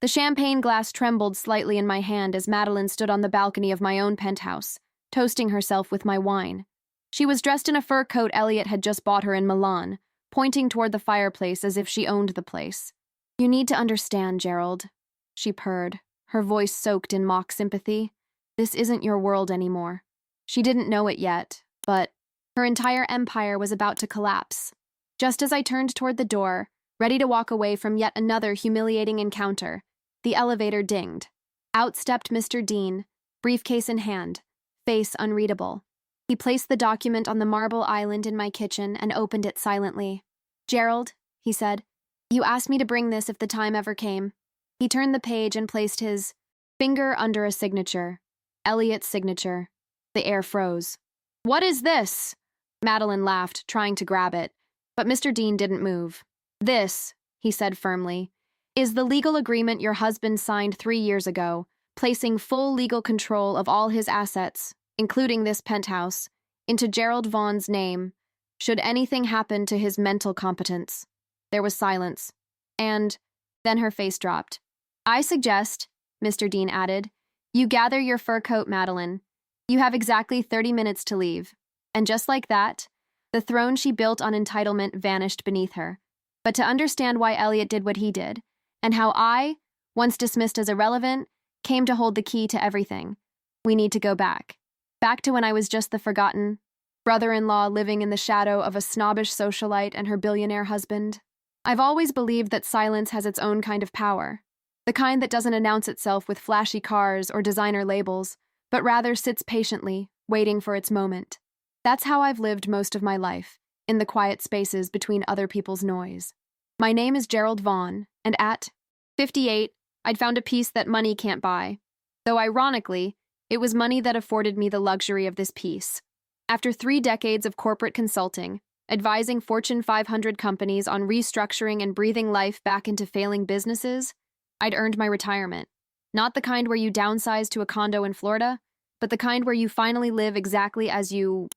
The champagne glass trembled slightly in my hand as Madeline stood on the balcony of my own penthouse, toasting herself with my wine. She was dressed in a fur coat Elliot had just bought her in Milan, pointing toward the fireplace as if she owned the place. "You need to understand, Gerald," she purred, her voice soaked in mock sympathy. "This isn't your world anymore." She didn't know it yet, but her entire empire was about to collapse. Just as I turned toward the door, ready to walk away from yet another humiliating encounter, the elevator dinged. Out stepped Mr. Dean, briefcase in hand, face unreadable. He placed the document on the marble island in my kitchen and opened it silently. "Gerald," he said, "you asked me to bring this if the time ever came." He turned the page and placed his finger under a signature. Elliot's signature. The air froze. "What is this?" Madeline laughed, trying to grab it, but Mr. Dean didn't move. "This," he said firmly, "is the legal agreement your husband signed 3 years ago, placing full legal control of all his assets, including this penthouse, into Gerald Vaughn's name, should anything happen to his mental competence." There was silence, and then her face dropped. "I suggest," Mr. Dean added, "you gather your fur coat, Madeline. You have exactly 30 minutes to leave." And just like that, the throne she built on entitlement vanished beneath her. But to understand why Elliot did what he did, and how I, once dismissed as irrelevant, came to hold the key to everything, we need to go back. Back to when I was just the forgotten brother-in-law living in the shadow of a snobbish socialite and her billionaire husband. I've always believed that silence has its own kind of power, the kind that doesn't announce itself with flashy cars or designer labels, but rather sits patiently, waiting for its moment. That's how I've lived most of my life, in the quiet spaces between other people's noise. My name is Gerald Vaughn, and at 58, I'd found a peace that money can't buy, though ironically, it was money that afforded me the luxury of this peace. After 3 decades of corporate consulting, advising Fortune 500 companies on restructuring and breathing life back into failing businesses, I'd earned my retirement. Not the kind where you downsize to a condo in Florida, but the kind where you finally live exactly as you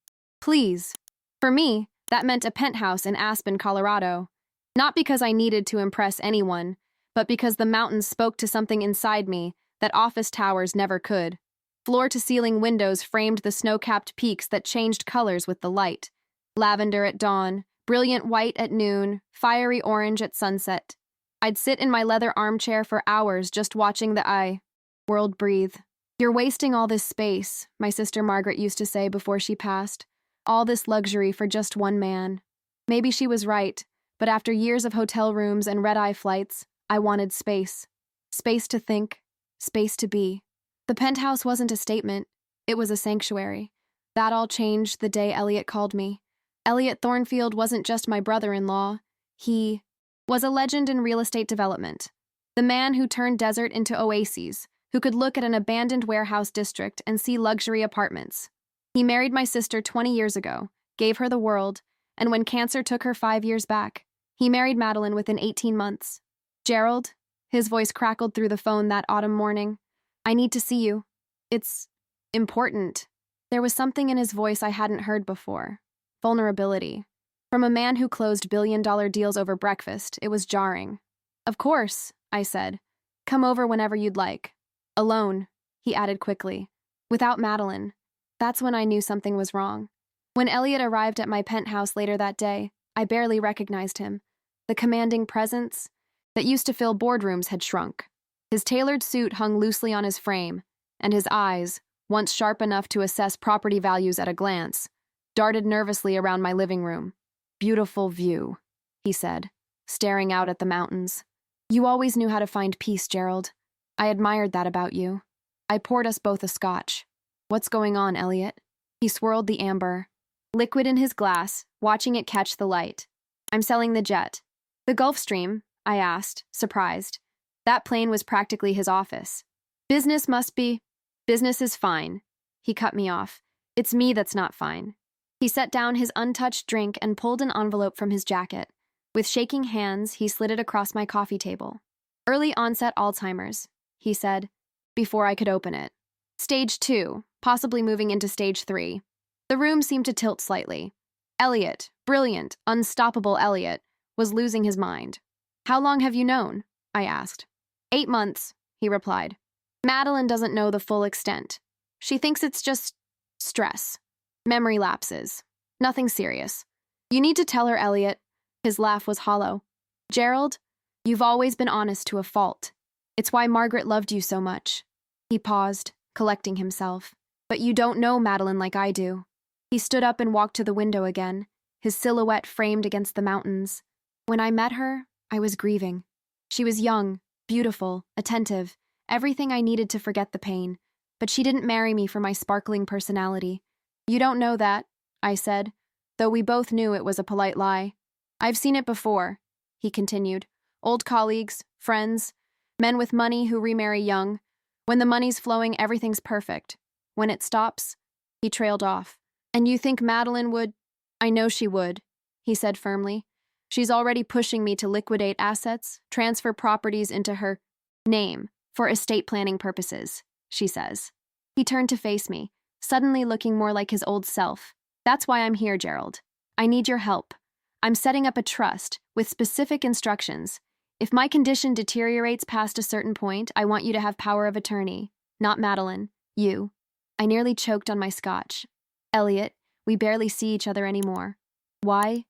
please. For me, that meant a penthouse in Aspen, Colorado. Not because I needed to impress anyone, but because the mountains spoke to something inside me that office towers never could. Floor-to-ceiling windows framed the snow-capped peaks that changed colors with the light. Lavender at dawn, brilliant white at noon, fiery orange at sunset. I'd sit in my leather armchair for hours just watching the world breathe. "You're wasting all this space," my sister Margaret used to say before she passed. "All this luxury for just one man." Maybe she was right, but after years of hotel rooms and red-eye flights, I wanted space. Space to think, space to be. The penthouse wasn't a statement, it was a sanctuary. That all changed the day Elliot called me. Elliot Thornfield wasn't just my brother-in-law. He was a legend in real estate development. The man who turned desert into oases, who could look at an abandoned warehouse district and see luxury apartments. He married my sister 20 years ago, gave her the world, and when cancer took her 5 years back, he married Madeline within 18 months. "Gerald," his voice crackled through the phone that autumn morning, "I need to see you. It's important." There was something in his voice I hadn't heard before. Vulnerability. From a man who closed billion-dollar deals over breakfast, it was jarring. "Of course," I said. "Come over whenever you'd like." "Alone," he added quickly. "Without Madeline." That's when I knew something was wrong. When Elliot arrived at my penthouse later that day, I barely recognized him. The commanding presence that used to fill boardrooms had shrunk. His tailored suit hung loosely on his frame, and his eyes, once sharp enough to assess property values at a glance, darted nervously around my living room. "Beautiful view," he said, staring out at the mountains. "You always knew how to find peace, Gerald. I admired that about you." I poured us both a scotch. "What's going on, Elliot?" He swirled the amber, liquid in his glass, watching it catch the light. "I'm selling the jet." "The Gulfstream?" I asked, surprised. That plane was practically his office. "Business must be." "Business is fine." He cut me off. "It's me that's not fine." He set down his untouched drink and pulled an envelope from his jacket. With shaking hands, he slid it across my coffee table. "Early onset Alzheimer's," he said, before I could open it. "Stage 2, possibly moving into stage 3. The room seemed to tilt slightly. Elliot, brilliant, unstoppable Elliot, was losing his mind. "How long have you known?" I asked. 8 months, he replied. Madeline doesn't know the full extent. She thinks it's just stress, memory lapses, nothing serious. You need to tell her, Elliot. His laugh was hollow. Gerald, you've always been honest to a fault. It's why Margaret loved you so much. He paused, collecting himself. But you don't know Madeline like I do. He stood up and walked to the window again, his silhouette framed against the mountains. When I met her, I was grieving. She was young, beautiful, attentive, everything I needed to forget the pain. But she didn't marry me for my sparkling personality. You don't know that, I said, though we both knew it was a polite lie. I've seen it before, he continued. Old colleagues, friends, men with money who remarry young. When the money's flowing, everything's perfect. When it stops, he trailed off. And you think Madeline would? I know she would, he said firmly. She's already pushing me to liquidate assets, transfer properties into her name for estate planning purposes, she says. He turned to face me, suddenly looking more like his old self. That's why I'm here, Gerald. I need your help. I'm setting up a trust with specific instructions. If my condition deteriorates past a certain point, I want you to have power of attorney. Not Madeline. You. I nearly choked on my scotch. Elliot, we barely see each other anymore. Why?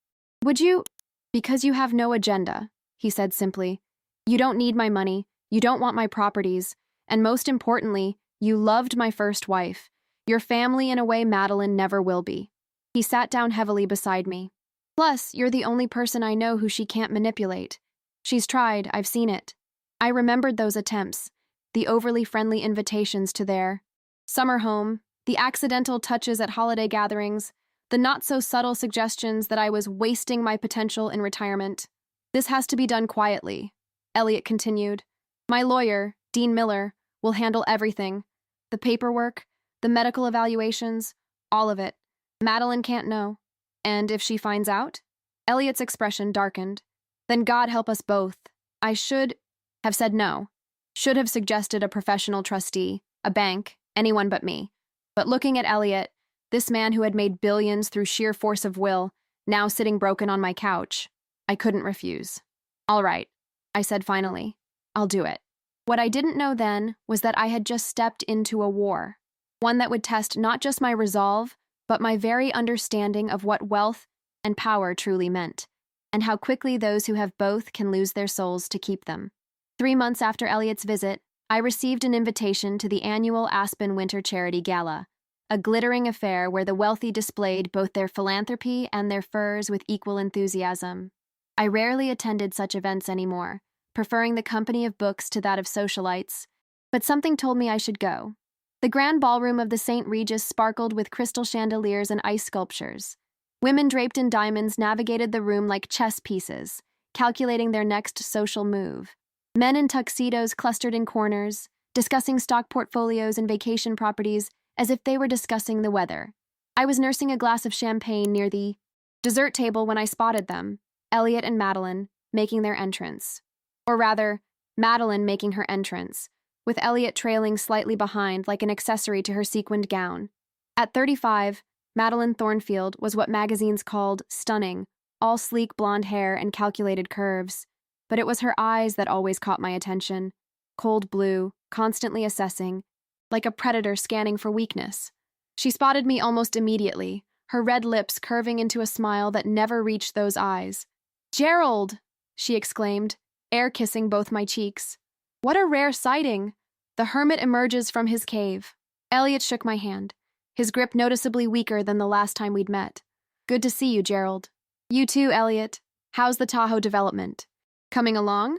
Would you? Because you have no agenda, he said simply. You don't need my money, you don't want my properties, and most importantly, you loved my first wife. Your family in a way Madeline never will be. He sat down heavily beside me. Plus, you're the only person I know who she can't manipulate. She's tried, I've seen it. I remembered those attempts, the overly friendly invitations to their summer home, the accidental touches at holiday gatherings, the not-so-subtle suggestions that I was wasting my potential in retirement. This has to be done quietly, Elliot continued. My lawyer, Dean Miller, will handle everything. The paperwork, the medical evaluations, all of it. Madeline can't know. And if she finds out? Elliot's expression darkened. Then God help us both. I should have said no. Should have suggested a professional trustee, a bank, anyone but me. But looking at Elliot, this man who had made billions through sheer force of will, now sitting broken on my couch, I couldn't refuse. All right, I said finally. I'll do it. What I didn't know then was that I had just stepped into a war, one that would test not just my resolve, but my very understanding of what wealth and power truly meant, and how quickly those who have both can lose their souls to keep them. 3 months after Elliot's visit, I received an invitation to the annual Aspen Winter Charity Gala, a glittering affair where the wealthy displayed both their philanthropy and their furs with equal enthusiasm. I rarely attended such events anymore, preferring the company of books to that of socialites, but something told me I should go. The grand ballroom of the St. Regis sparkled with crystal chandeliers and ice sculptures. Women draped in diamonds navigated the room like chess pieces, calculating their next social move. Men in tuxedos clustered in corners, discussing stock portfolios and vacation properties as if they were discussing the weather. I was nursing a glass of champagne near the dessert table when I spotted them, Elliot and Madeline, making their entrance. Or rather, Madeline making her entrance, with Elliot trailing slightly behind like an accessory to her sequined gown. At 35, Madeline Thornfield was what magazines called stunning, all sleek blonde hair and calculated curves. But it was her eyes that always caught my attention, cold blue, constantly assessing, like a predator scanning for weakness. She spotted me almost immediately, her red lips curving into a smile that never reached those eyes. "Gerald!" she exclaimed, air-kissing both my cheeks. "What a rare sighting!" The hermit emerges from his cave. Elliot shook my hand, his grip noticeably weaker than the last time we'd met. "Good to see you, Gerald." "You too, Elliot. How's the Tahoe development? Coming along?"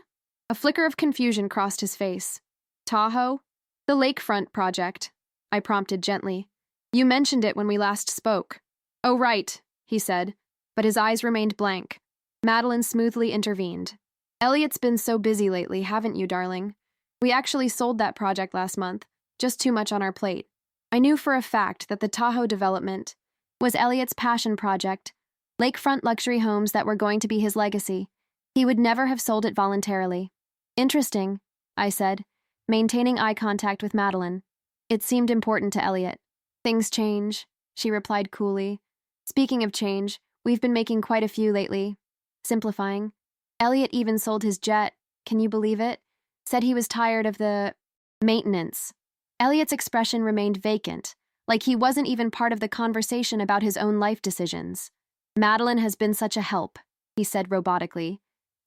A flicker of confusion crossed his face. "Tahoe?" "The lakefront project," I prompted gently. "You mentioned it when we last spoke." "Oh, right," he said, but his eyes remained blank. Madeline smoothly intervened. "Elliot's been so busy lately, haven't you, darling? We actually sold that project last month, just too much on our plate." I knew for a fact that the Tahoe development was Elliot's passion project, lakefront luxury homes that were going to be his legacy. He would never have sold it voluntarily. "Interesting," I said, maintaining eye contact with Madeline. It seemed important to Elliot. "Things change," she replied coolly. "Speaking of change, we've been making quite a few lately." Simplifying. "Elliot even sold his jet, can you believe it? Said he was tired of the maintenance. Elliot's expression remained vacant, like he wasn't even part of the conversation about his own life decisions. Madeline has been such a help, he said robotically.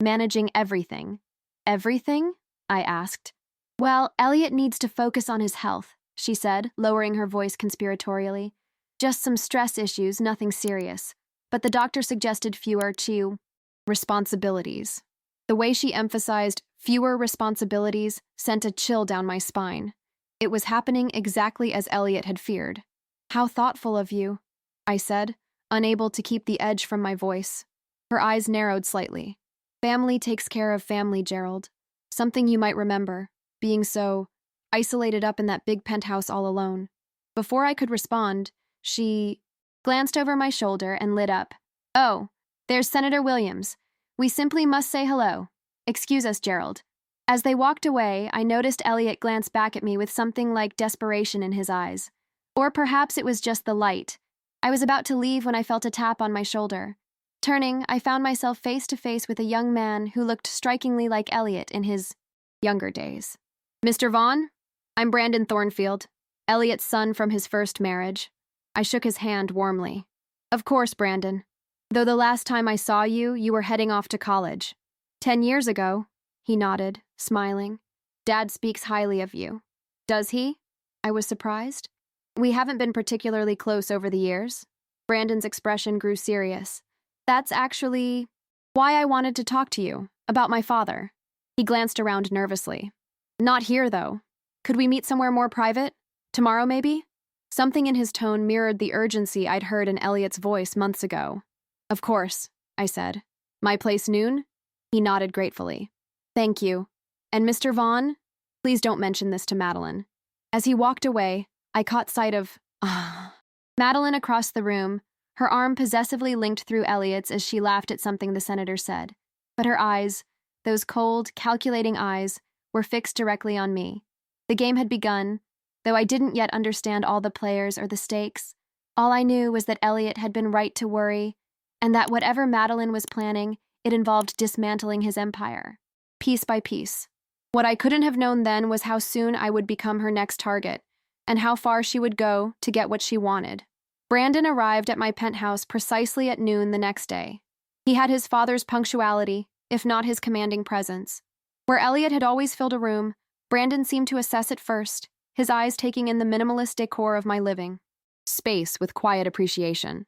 Managing everything. Everything? I asked. Well, Elliot needs to focus on his health, she said, lowering her voice conspiratorially. Just some stress issues, nothing serious. But the doctor suggested fewer responsibilities. The way she emphasized fewer responsibilities sent a chill down my spine. It was happening exactly as Elliot had feared. How thoughtful of you, I said, unable to keep the edge from my voice. Her eyes narrowed slightly. Family takes care of family, Gerald. Something you might remember, being so isolated up in that big penthouse all alone. Before I could respond, she glanced over my shoulder and lit up. Oh, there's Senator Williams. We simply must say hello. Excuse us, Gerald. As they walked away, I noticed Elliot glance back at me with something like desperation in his eyes. Or perhaps it was just the light. I was about to leave when I felt a tap on my shoulder. Turning, I found myself face to face with a young man who looked strikingly like Elliot in his younger days. Mr. Vaughn? I'm Brandon Thornfield, Elliot's son from his first marriage. I shook his hand warmly. Of course, Brandon. Though the last time I saw you, you were heading off to college. 10 years ago, he nodded, smiling. Dad speaks highly of you. Does he? I was surprised. We haven't been particularly close over the years. Brandon's expression grew serious. That's actually why I wanted to talk to you, about my father. He glanced around nervously. Not here, though. Could we meet somewhere more private? Tomorrow, maybe? Something in his tone mirrored the urgency I'd heard in Elliot's voice months ago. Of course, I said. My place noon? He nodded gratefully. Thank you. And Mr. Vaughn, please don't mention this to Madeline. As he walked away, I caught sight of Madeline across the room, her arm possessively linked through Elliot's as she laughed at something the senator said. But her eyes, those cold, calculating eyes, were fixed directly on me. The game had begun, though I didn't yet understand all the players or the stakes. All I knew was that Elliot had been right to worry, and that whatever Madeline was planning, it involved dismantling his empire, piece by piece. What I couldn't have known then was how soon I would become her next target, and how far she would go to get what she wanted. Brandon arrived at my penthouse precisely at noon the next day. He had his father's punctuality, if not his commanding presence. Where Elliot had always filled a room, Brandon seemed to assess it first, his eyes taking in the minimalist decor of my living space with quiet appreciation.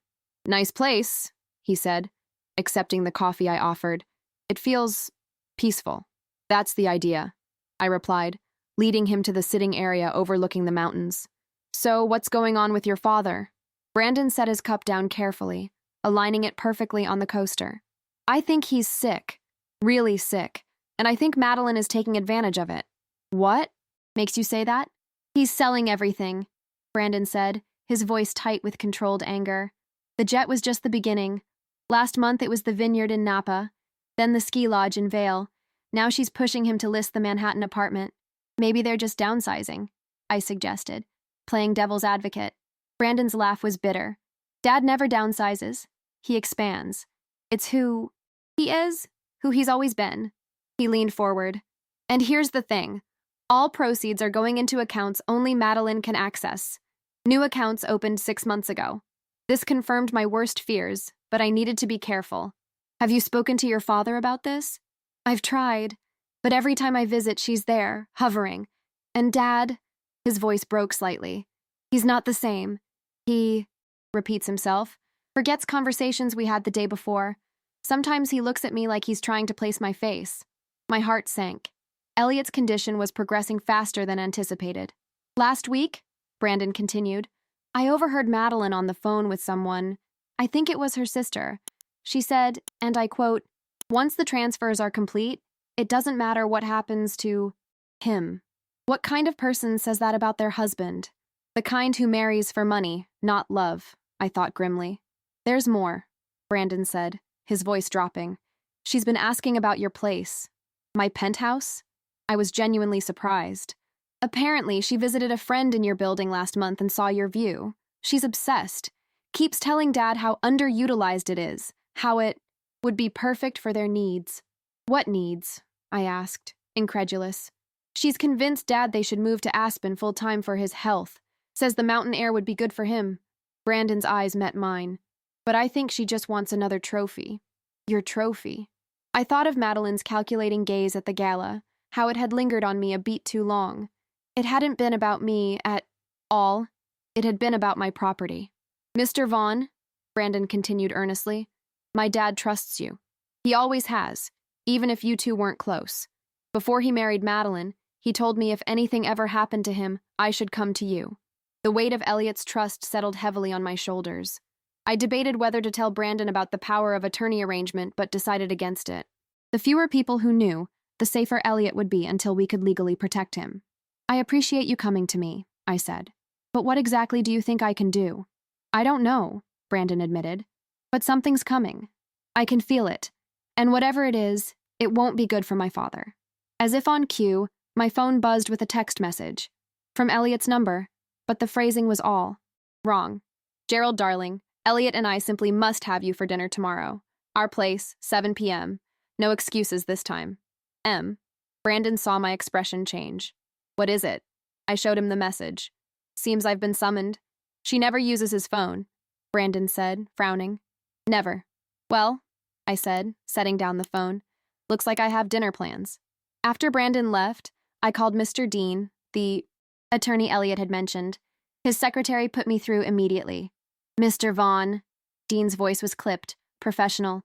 Nice place, he said, accepting the coffee I offered. It feels peaceful. That's the idea, I replied, leading him to the sitting area overlooking the mountains. So, what's going on with your father? Brandon set his cup down carefully, aligning it perfectly on the coaster. I think he's sick, really sick, and I think Madeline is taking advantage of it. What? Makes you say that? He's selling everything, Brandon said, his voice tight with controlled anger. The jet was just the beginning. Last month it was the vineyard in Napa, then the ski lodge in Vail. Now she's pushing him to list the Manhattan apartment. Maybe they're just downsizing, I suggested, playing devil's advocate. Brandon's laugh was bitter. Dad never downsizes. He expands. It's who he is, who he's always been. He leaned forward. And here's the thing. All proceeds are going into accounts only Madeline can access. New accounts opened 6 months ago. This confirmed my worst fears, but I needed to be careful. Have you spoken to your father about this? I've tried, but every time I visit, she's there, hovering. And Dad, his voice broke slightly. He's not the same. He repeats himself, forgets conversations we had the day before. Sometimes he looks at me like he's trying to place my face. My heart sank. Elliot's condition was progressing faster than anticipated. Last week, Brandon continued, I overheard Madeline on the phone with someone. I think it was her sister. She said, and I quote, once the transfers are complete, it doesn't matter what happens to him. What kind of person says that about their husband? The kind who marries for money, not love, I thought grimly. There's more, Brandon said, his voice dropping. She's been asking about your place. My penthouse? I was genuinely surprised. Apparently, she visited a friend in your building last month and saw your view. She's obsessed. Keeps telling Dad how underutilized it is, how it would be perfect for their needs. What needs? I asked, incredulous. She's convinced Dad they should move to Aspen full-time for his health. Says the mountain air would be good for him. Brandon's eyes met mine. But I think she just wants another trophy. Your trophy. I thought of Madeline's calculating gaze at the gala, how it had lingered on me a beat too long. It hadn't been about me at all. It had been about my property. Mr. Vaughn, Brandon continued earnestly, my dad trusts you. He always has, even if you two weren't close. Before he married Madeline, he told me if anything ever happened to him, I should come to you. The weight of Elliot's trust settled heavily on my shoulders. I debated whether to tell Brandon about the power of attorney arrangement, but decided against it. The fewer people who knew, the safer Elliot would be until we could legally protect him. I appreciate you coming to me, I said. But what exactly do you think I can do? I don't know, Brandon admitted. But something's coming. I can feel it. And whatever it is, it won't be good for my father. As if on cue, my phone buzzed with a text message. From Elliot's number, but the phrasing was all wrong. Gerald, darling, Elliot and I simply must have you for dinner tomorrow. Our place, 7 p.m. No excuses this time. M. Brandon saw my expression change. What is it? I showed him the message. Seems I've been summoned. She never uses his phone, Brandon said, frowning. Never. Well, I said, setting down the phone. Looks like I have dinner plans. After Brandon left, I called Mr. Dean, the attorney Elliot had mentioned. His secretary put me through immediately. Mr. Vaughn. Dean's voice was clipped, professional.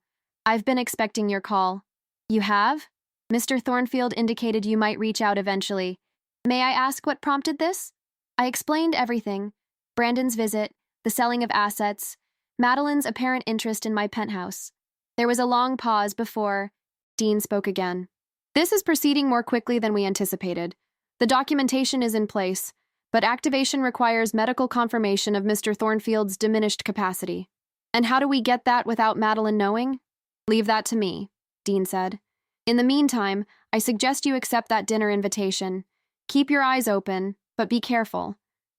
I've been expecting your call. You have? Mr. Thornfield indicated you might reach out eventually. May I ask what prompted this? I explained everything. Brandon's visit, the selling of assets, Madeline's apparent interest in my penthouse. There was a long pause before Dean spoke again. This is proceeding more quickly than we anticipated. The documentation is in place, but activation requires medical confirmation of Mr. Thornfield's diminished capacity. And how do we get that without Madeline knowing? Leave that to me, Dean said. In the meantime, I suggest you accept that dinner invitation. Keep your eyes open, but be careful.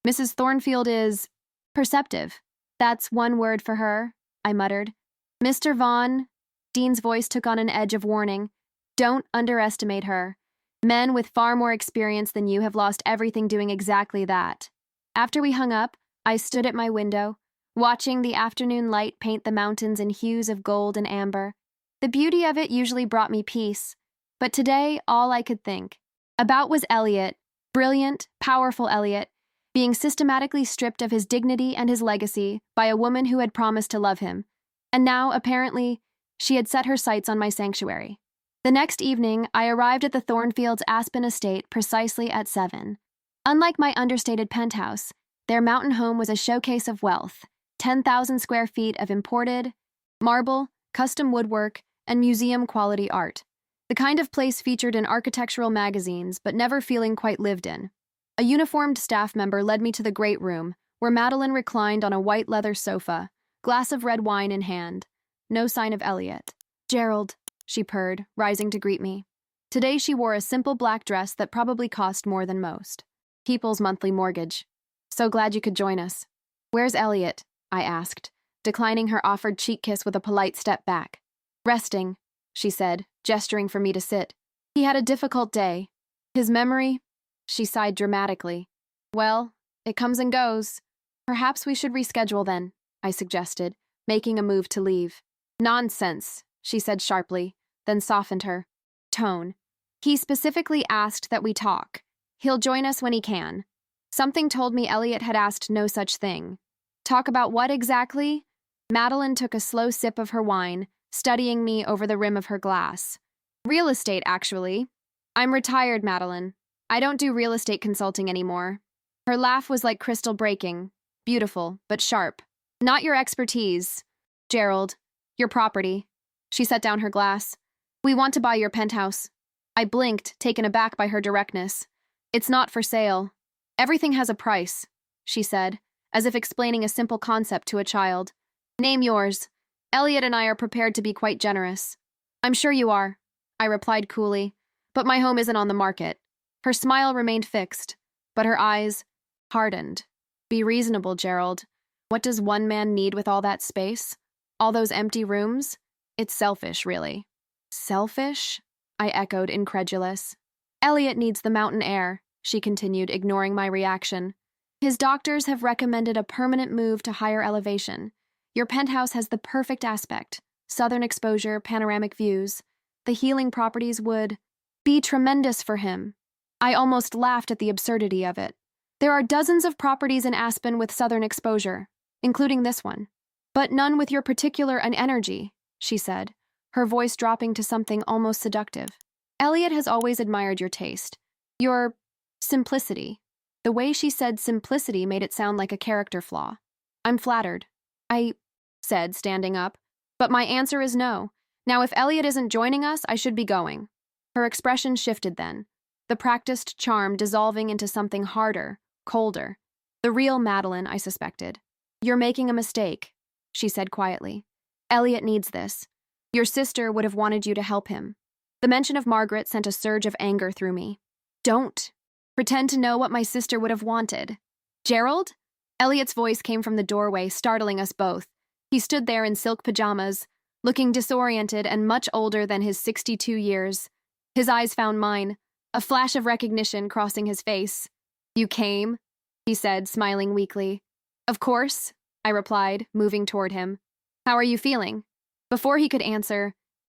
Mrs. Thornfield is perceptive. That's one word for her, I muttered. Mr. Vaughn, Dean's voice took on an edge of warning. Don't underestimate her. Men with far more experience than you have lost everything doing exactly that. After we hung up, I stood at my window, watching the afternoon light paint the mountains in hues of gold and amber. The beauty of it usually brought me peace, but today all I could think about was Elliot, brilliant, powerful Elliot, being systematically stripped of his dignity and his legacy by a woman who had promised to love him. And now, apparently, she had set her sights on my sanctuary. The next evening, I arrived at the Thornfields' Aspen estate precisely at 7. Unlike my understated penthouse, their mountain home was a showcase of wealth, 10,000 square feet of imported marble, custom woodwork, and museum-quality art. The kind of place featured in architectural magazines, but never feeling quite lived in. A uniformed staff member led me to the great room, where Madeline reclined on a white leather sofa, glass of red wine in hand. No sign of Elliot. Gerald, she purred, rising to greet me. Today she wore a simple black dress that probably cost more than most. People's monthly mortgage. So glad you could join us. Where's Elliot? I asked, declining her offered cheek kiss with a polite step back. Resting, she said, gesturing for me to sit. He had a difficult day. His memory? She sighed dramatically. Well, it comes and goes. Perhaps we should reschedule then, I suggested, making a move to leave. Nonsense, she said sharply, then softened her tone. He specifically asked that we talk. He'll join us when he can. Something told me Elliot had asked no such thing. Talk about what exactly? Madeline took a slow sip of her wine, studying me over the rim of her glass. Real estate, actually. I'm retired, Madeline. I don't do real estate consulting anymore. Her laugh was like crystal breaking. Beautiful, but sharp. Not your expertise, Gerald. Your property. She set down her glass. We want to buy your penthouse. I blinked, taken aback by her directness. It's not for sale. Everything has a price, she said, as if explaining a simple concept to a child. Name yours. Elliot and I are prepared to be quite generous. I'm sure you are, I replied coolly, but my home isn't on the market. Her smile remained fixed, but her eyes hardened. Be reasonable, Gerald. What does one man need with all that space? All those empty rooms? It's selfish, really. Selfish? I echoed, incredulous. Elliot needs the mountain air, she continued, ignoring my reaction. His doctors have recommended a permanent move to higher elevation. Your penthouse has the perfect aspect. Southern exposure, panoramic views. The healing properties would be tremendous for him. I almost laughed at the absurdity of it. There are dozens of properties in Aspen with southern exposure, including this one. But none with your particular energy, she said, her voice dropping to something almost seductive. Elliot has always admired your taste. Your simplicity. The way she said simplicity made it sound like a character flaw. I'm flattered, I said, standing up. But my answer is no. Now, if Elliot isn't joining us, I should be going. Her expression shifted then, the practiced charm dissolving into something harder, colder. The real Madeline, I suspected. You're making a mistake, she said quietly. Elliot needs this. Your sister would have wanted you to help him. The mention of Margaret sent a surge of anger through me. Don't pretend to know what my sister would have wanted. Gerald? Elliot's voice came from the doorway, startling us both. He stood there in silk pajamas, looking disoriented and much older than his 62 years. His eyes found mine, a flash of recognition crossing his face. You came? He said, smiling weakly. Of course, I replied, moving toward him. How are you feeling? Before he could answer,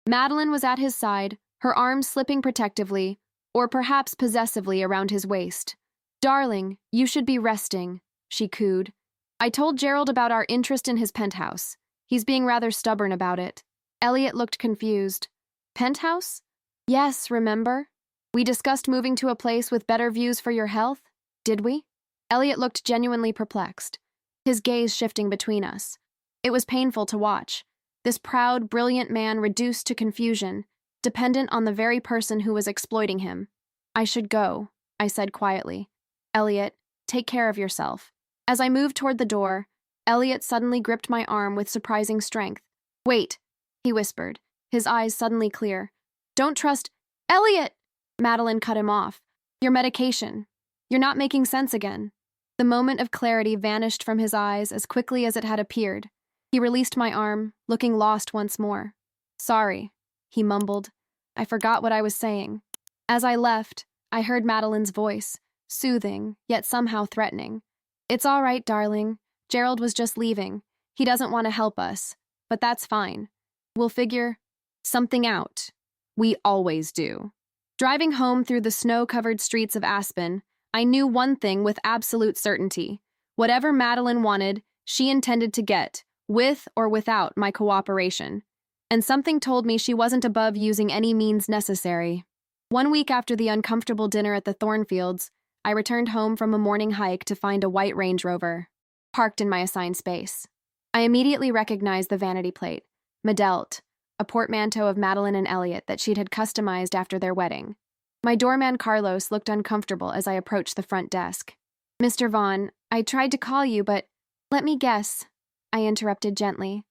Madeline was at his side, her arms slipping protectively, or perhaps possessively, around his waist. Darling, you should be resting, she cooed. I told Gerald about our interest in his penthouse. He's being rather stubborn about it. Elliot looked confused. Penthouse? Yes, remember? We discussed moving to a place with better views for your health, did we? Elliot looked genuinely perplexed, his gaze shifting between us. It was painful to watch. This proud, brilliant man reduced to confusion, dependent on the very person who was exploiting him. I should go, I said quietly. Elliot, take care of yourself. As I moved toward the door, Elliot suddenly gripped my arm with surprising strength. Wait, he whispered, his eyes suddenly clear. Don't trust— Elliot! Madeline cut him off. Your medication. You're not making sense again. The moment of clarity vanished from his eyes as quickly as it had appeared. He released my arm, looking lost once more. Sorry, he mumbled. I forgot what I was saying. As I left, I heard Madeline's voice, soothing, yet somehow threatening. It's all right, darling. Gerald was just leaving. He doesn't want to help us, but that's fine. We'll figure something out. We always do. Driving home through the snow-covered streets of Aspen, I knew one thing with absolute certainty. Whatever Madeline wanted, she intended to get, with or without my cooperation. And something told me she wasn't above using any means necessary. 1 week after the uncomfortable dinner at the Thornfields, I returned home from a morning hike to find a white Range Rover, parked in my assigned space. I immediately recognized the vanity plate, Medelt, a portmanteau of Madeline and Elliot that she'd had customized after their wedding. My doorman Carlos looked uncomfortable as I approached the front desk. Mr. Vaughn, I tried to call you, but— Let me guess, I interrupted gently.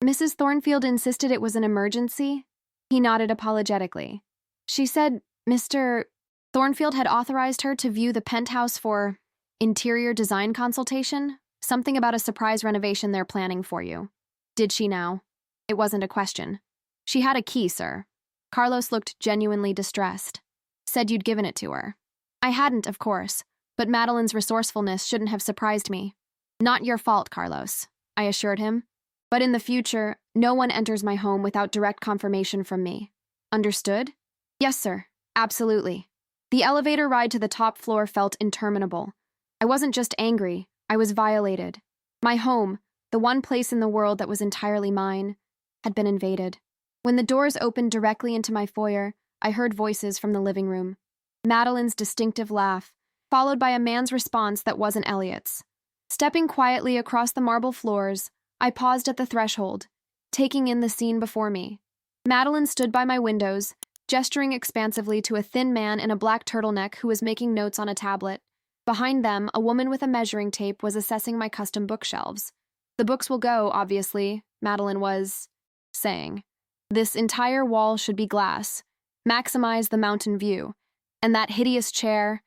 Mrs. Thornfield insisted it was an emergency? He nodded apologetically. She said Mr. Thornfield had authorized her to view the penthouse for interior design consultation, something about a surprise renovation they're planning for you. Did she now? It wasn't a question. She had a key, sir. Carlos looked genuinely distressed. Said you'd given it to her. I hadn't, of course, but Madeline's resourcefulness shouldn't have surprised me. Not your fault, Carlos, I assured him. But in the future, no one enters my home without direct confirmation from me. Understood? Yes, sir. Absolutely. The elevator ride to the top floor felt interminable. I wasn't just angry, I was violated. My home, the one place in the world that was entirely mine, had been invaded. When the doors opened directly into my foyer, I heard voices from the living room. Madeline's distinctive laugh, followed by a man's response that wasn't Elliot's. Stepping quietly across the marble floors, I paused at the threshold, taking in the scene before me. Madeline stood by my windows, gesturing expansively to a thin man in a black turtleneck who was making notes on a tablet. Behind them, a woman with a measuring tape was assessing my custom bookshelves. The books will go, obviously, Madeline was saying. This entire wall should be glass. Maximize the mountain view. And that hideous chair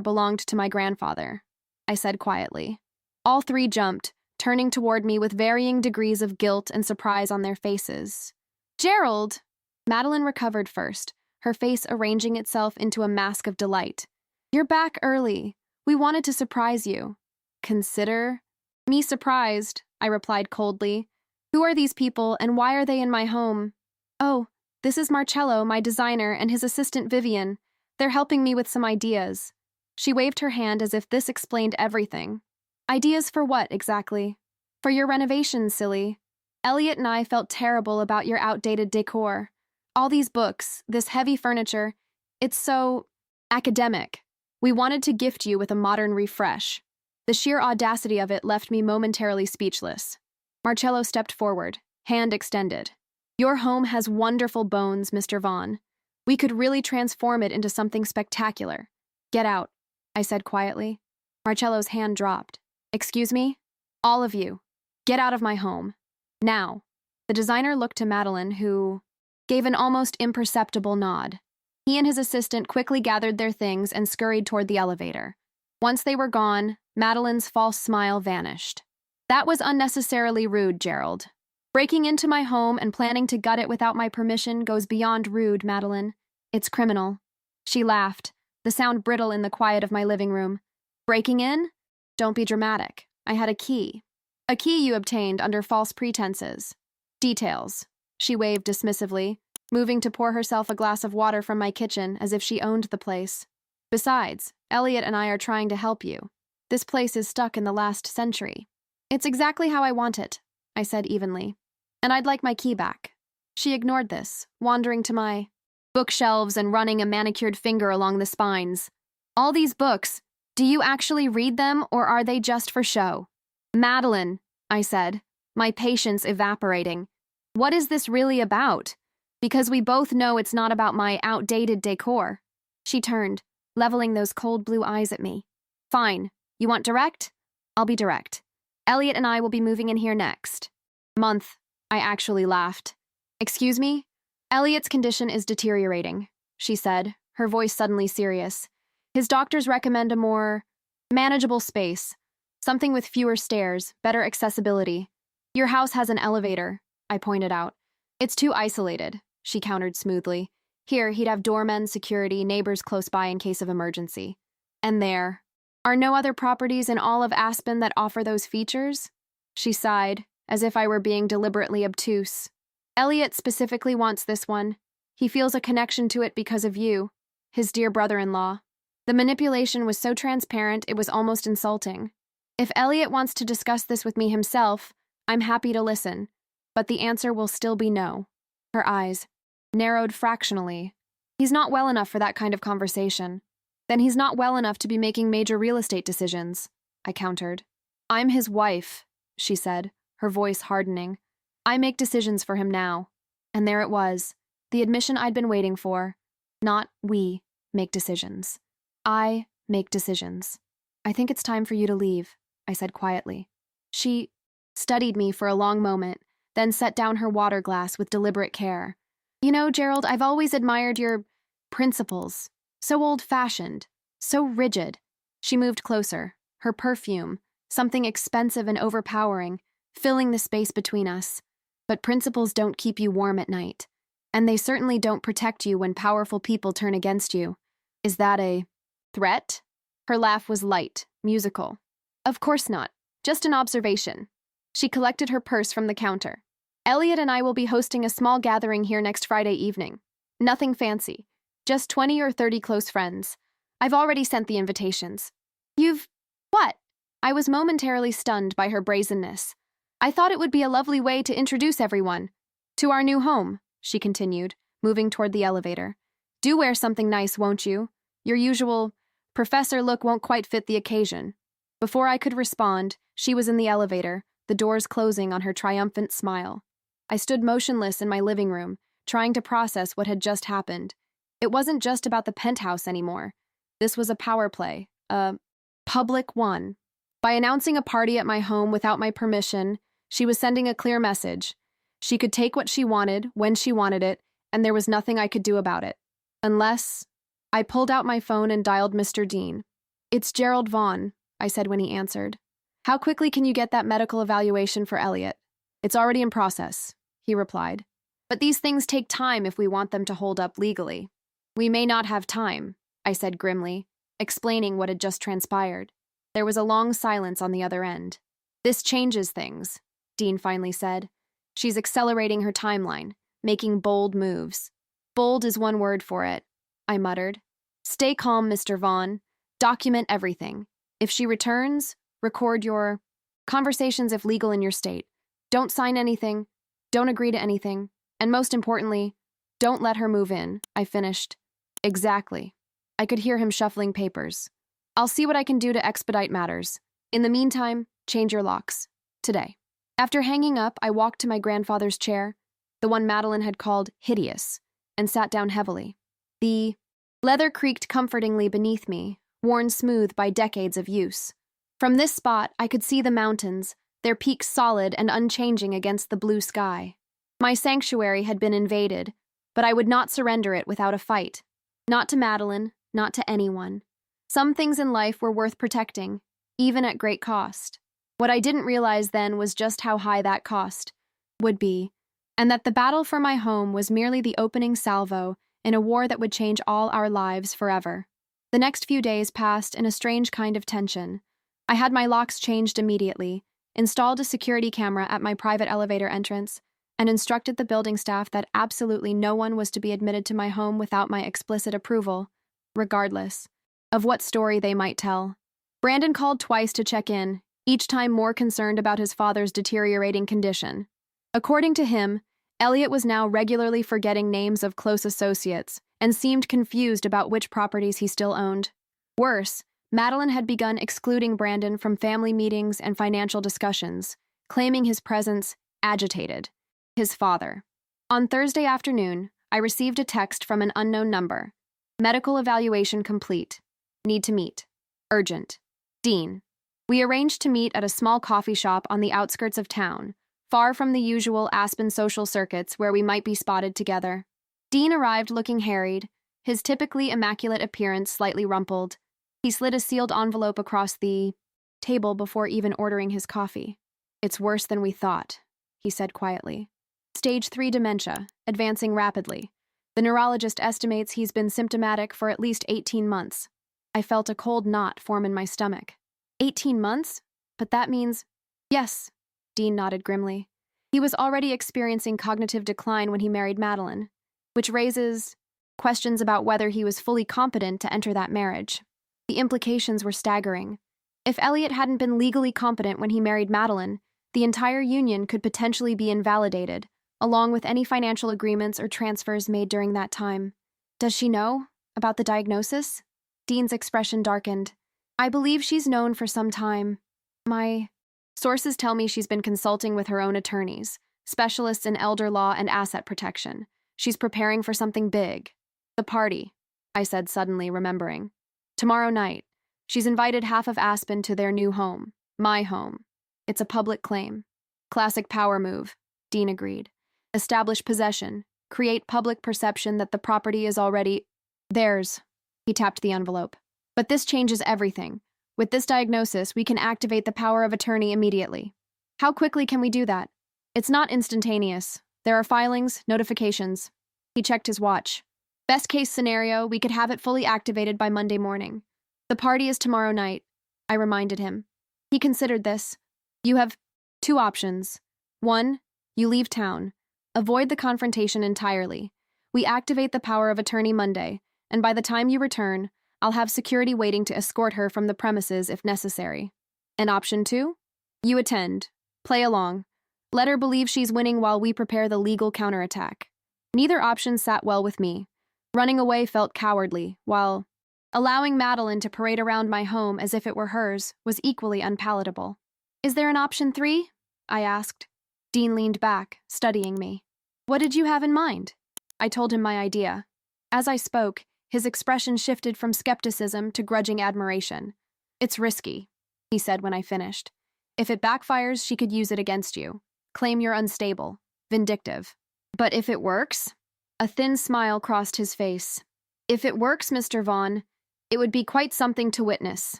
belonged to my grandfather, I said quietly. All three jumped, turning toward me with varying degrees of guilt and surprise on their faces. Gerald! Madeline recovered first, her face arranging itself into a mask of delight. "You're back early. We wanted to surprise you." "Consider me surprised," I replied coldly. "Who are these people and why are they in my home?" "Oh, this is Marcello, my designer, and his assistant Vivian. They're helping me with some ideas." She waved her hand as if this explained everything. "Ideas for what, exactly?" "For your renovations, silly. Elliot and I felt terrible about your outdated decor. All these books, this heavy furniture, it's so academic. We wanted to gift you with a modern refresh." The sheer audacity of it left me momentarily speechless. Marcello stepped forward, hand extended. "Your home has wonderful bones, Mr. Vaughn. We could really transform it into something spectacular." "Get out," I said quietly. Marcello's hand dropped. "Excuse me? All of you. Get out of my home. Now." The designer looked to Madeline, who gave an almost imperceptible nod. He and his assistant quickly gathered their things and scurried toward the elevator. Once they were gone, Madeline's false smile vanished. "That was unnecessarily rude, Gerald. Breaking into my home and planning to gut it without my permission goes beyond rude, Madeline. It's criminal." She laughed, the sound brittle in the quiet of my living room. "Breaking in? Don't be dramatic. I had a key. A key you obtained under false pretenses. Details." She waved dismissively, moving to pour herself a glass of water from my kitchen as if she owned the place. "Besides, Elliot and I are trying to help you. This place is stuck in the last century." "It's exactly how I want it," I said evenly. "And I'd like my key back." She ignored this, wandering to my bookshelves and running a manicured finger along the spines. "All these books, do you actually read them or are they just for show?" "Madeline," I said, my patience evaporating. "What is this really about? Because we both know it's not about my outdated decor." She turned, leveling those cold blue eyes at me. "Fine. You want direct? I'll be direct. Elliot and I will be moving in here next month." I actually laughed. "Excuse me? Elliot's condition is deteriorating," she said, her voice suddenly serious. "His doctors recommend a more manageable space, something with fewer stairs, better accessibility." "Your house has an elevator," I pointed out. "It's too isolated," she countered smoothly. "Here, he'd have doormen, security, neighbors close by in case of emergency. And there are no other properties in all of Aspen that offer those features?" She sighed, as if I were being deliberately obtuse. "Elliot specifically wants this one. He feels a connection to it because of you, his dear brother-in-law." The manipulation was so transparent it was almost insulting. "If Elliot wants to discuss this with me himself, I'm happy to listen, but the answer will still be no." Her eyes narrowed fractionally. "He's not well enough for that kind of conversation." "Then he's not well enough to be making major real estate decisions," I countered. "I'm his wife," she said, her voice hardening. "I make decisions for him now." And there it was, the admission I'd been waiting for. Not we make decisions. I make decisions. "I think it's time for you to leave," I said quietly. She studied me for a long moment, then set down her water glass with deliberate care. "You know, Gerald, I've always admired your principles. So old-fashioned, so rigid." She moved closer, her perfume, something expensive and overpowering, filling the space between us. "But principles don't keep you warm at night. And they certainly don't protect you when powerful people turn against you." "Is that a threat?" Her laugh was light, musical. "Of course not. Just an observation." She collected her purse from the counter. "Elliot and I will be hosting a small gathering here next Friday evening. Nothing fancy. Just 20 or 30 close friends. I've already sent the invitations." "You've... what?" I was momentarily stunned by her brazenness. "I thought it would be a lovely way to introduce everyone. To our new home," she continued, moving toward the elevator. "Do wear something nice, won't you? Your usual professor look won't quite fit the occasion." Before I could respond, she was in the elevator, the doors closing on her triumphant smile. I stood motionless in my living room, trying to process what had just happened. It wasn't just about the penthouse anymore. This was a power play, a public one. By announcing a party at my home without my permission, she was sending a clear message. She could take what she wanted, when she wanted it, and there was nothing I could do about it. Unless... I pulled out my phone and dialed Mr. Dean. "It's Gerald Vaughn," I said when he answered. "How quickly can you get that medical evaluation for Elliot?" "It's already in process," he replied. "But these things take time if we want them to hold up legally." We may not have time, I said grimly, explaining what had just transpired. There was a long silence on the other end. This changes things, Dean finally said. She's accelerating her timeline, making bold moves. Bold is one word for it, I muttered. Stay calm, Mr. Vaughn. Document everything. If she returns, record your conversations if legal in your state. Don't sign anything. Don't agree to anything. And most importantly, don't let her move in, I finished. Exactly. I could hear him shuffling papers. I'll see what I can do to expedite matters. In the meantime, change your locks. Today. After hanging up, I walked to my grandfather's chair, the one Madeline had called hideous, and sat down heavily. The leather creaked comfortingly beneath me, worn smooth by decades of use. From this spot, I could see the mountains, their peaks solid and unchanging against the blue sky. My sanctuary had been invaded, but I would not surrender it without a fight. Not to Madeline, not to anyone. Some things in life were worth protecting, even at great cost. What I didn't realize then was just how high that cost would be, and that the battle for my home was merely the opening salvo in a war that would change all our lives forever. The next few days passed in a strange kind of tension. I had my locks changed immediately, installed a security camera at my private elevator entrance, and instructed the building staff that absolutely no one was to be admitted to my home without my explicit approval, regardless of what story they might tell. Brandon called twice to check in, each time more concerned about his father's deteriorating condition. According to him, Elliot was now regularly forgetting names of close associates and seemed confused about which properties he still owned. Worse, Madeline had begun excluding Brandon from family meetings and financial discussions, claiming his presence agitated his father. On Thursday afternoon, I received a text from an unknown number. Medical evaluation complete. Need to meet. Urgent. Dean. We arranged to meet at a small coffee shop on the outskirts of town, far from the usual Aspen social circuits where we might be spotted together. Dean arrived looking harried, his typically immaculate appearance slightly rumpled. He slid a sealed envelope across the table before even ordering his coffee. It's worse than we thought, he said quietly. Stage 3 dementia, advancing rapidly. The neurologist estimates he's been symptomatic for at least 18 months. I felt a cold knot form in my stomach. 18 months? But that means… Yes, Dean nodded grimly. He was already experiencing cognitive decline when he married Madeline, which raises questions about whether he was fully competent to enter that marriage. The implications were staggering. If Elliot hadn't been legally competent when he married Madeline, the entire union could potentially be invalidated, along with any financial agreements or transfers made during that time. Does she know about the diagnosis? Dean's expression darkened. I believe she's known for some time. My sources tell me she's been consulting with her own attorneys, specialists in elder law and asset protection. She's preparing for something big. The party, I said suddenly, remembering. Tomorrow night. She's invited half of Aspen to their new home. My home. It's a public claim. Classic power move, Dean agreed. Establish possession. Create public perception that the property is already theirs. He tapped the envelope. But this changes everything. With this diagnosis, we can activate the power of attorney immediately. How quickly can we do that? It's not instantaneous. There are filings, notifications. He checked his watch. Best case scenario, we could have it fully activated by Monday morning. The party is tomorrow night, I reminded him. He considered this. You have 2 options. 1, you leave town. Avoid the confrontation entirely. We activate the power of attorney Monday, and by the time you return, I'll have security waiting to escort her from the premises if necessary. And option 2? You attend. Play along. Let her believe she's winning while we prepare the legal counterattack. Neither option sat well with me. Running away felt cowardly, while allowing Madeline to parade around my home as if it were hers was equally unpalatable. Is there an option 3? I asked. Dean leaned back, studying me. What did you have in mind? I told him my idea. As I spoke, his expression shifted from skepticism to grudging admiration. It's risky, he said when I finished. If it backfires, she could use it against you. Claim you're unstable, vindictive. But if it works? A thin smile crossed his face. If it works, Mr. Vaughn, it would be quite something to witness.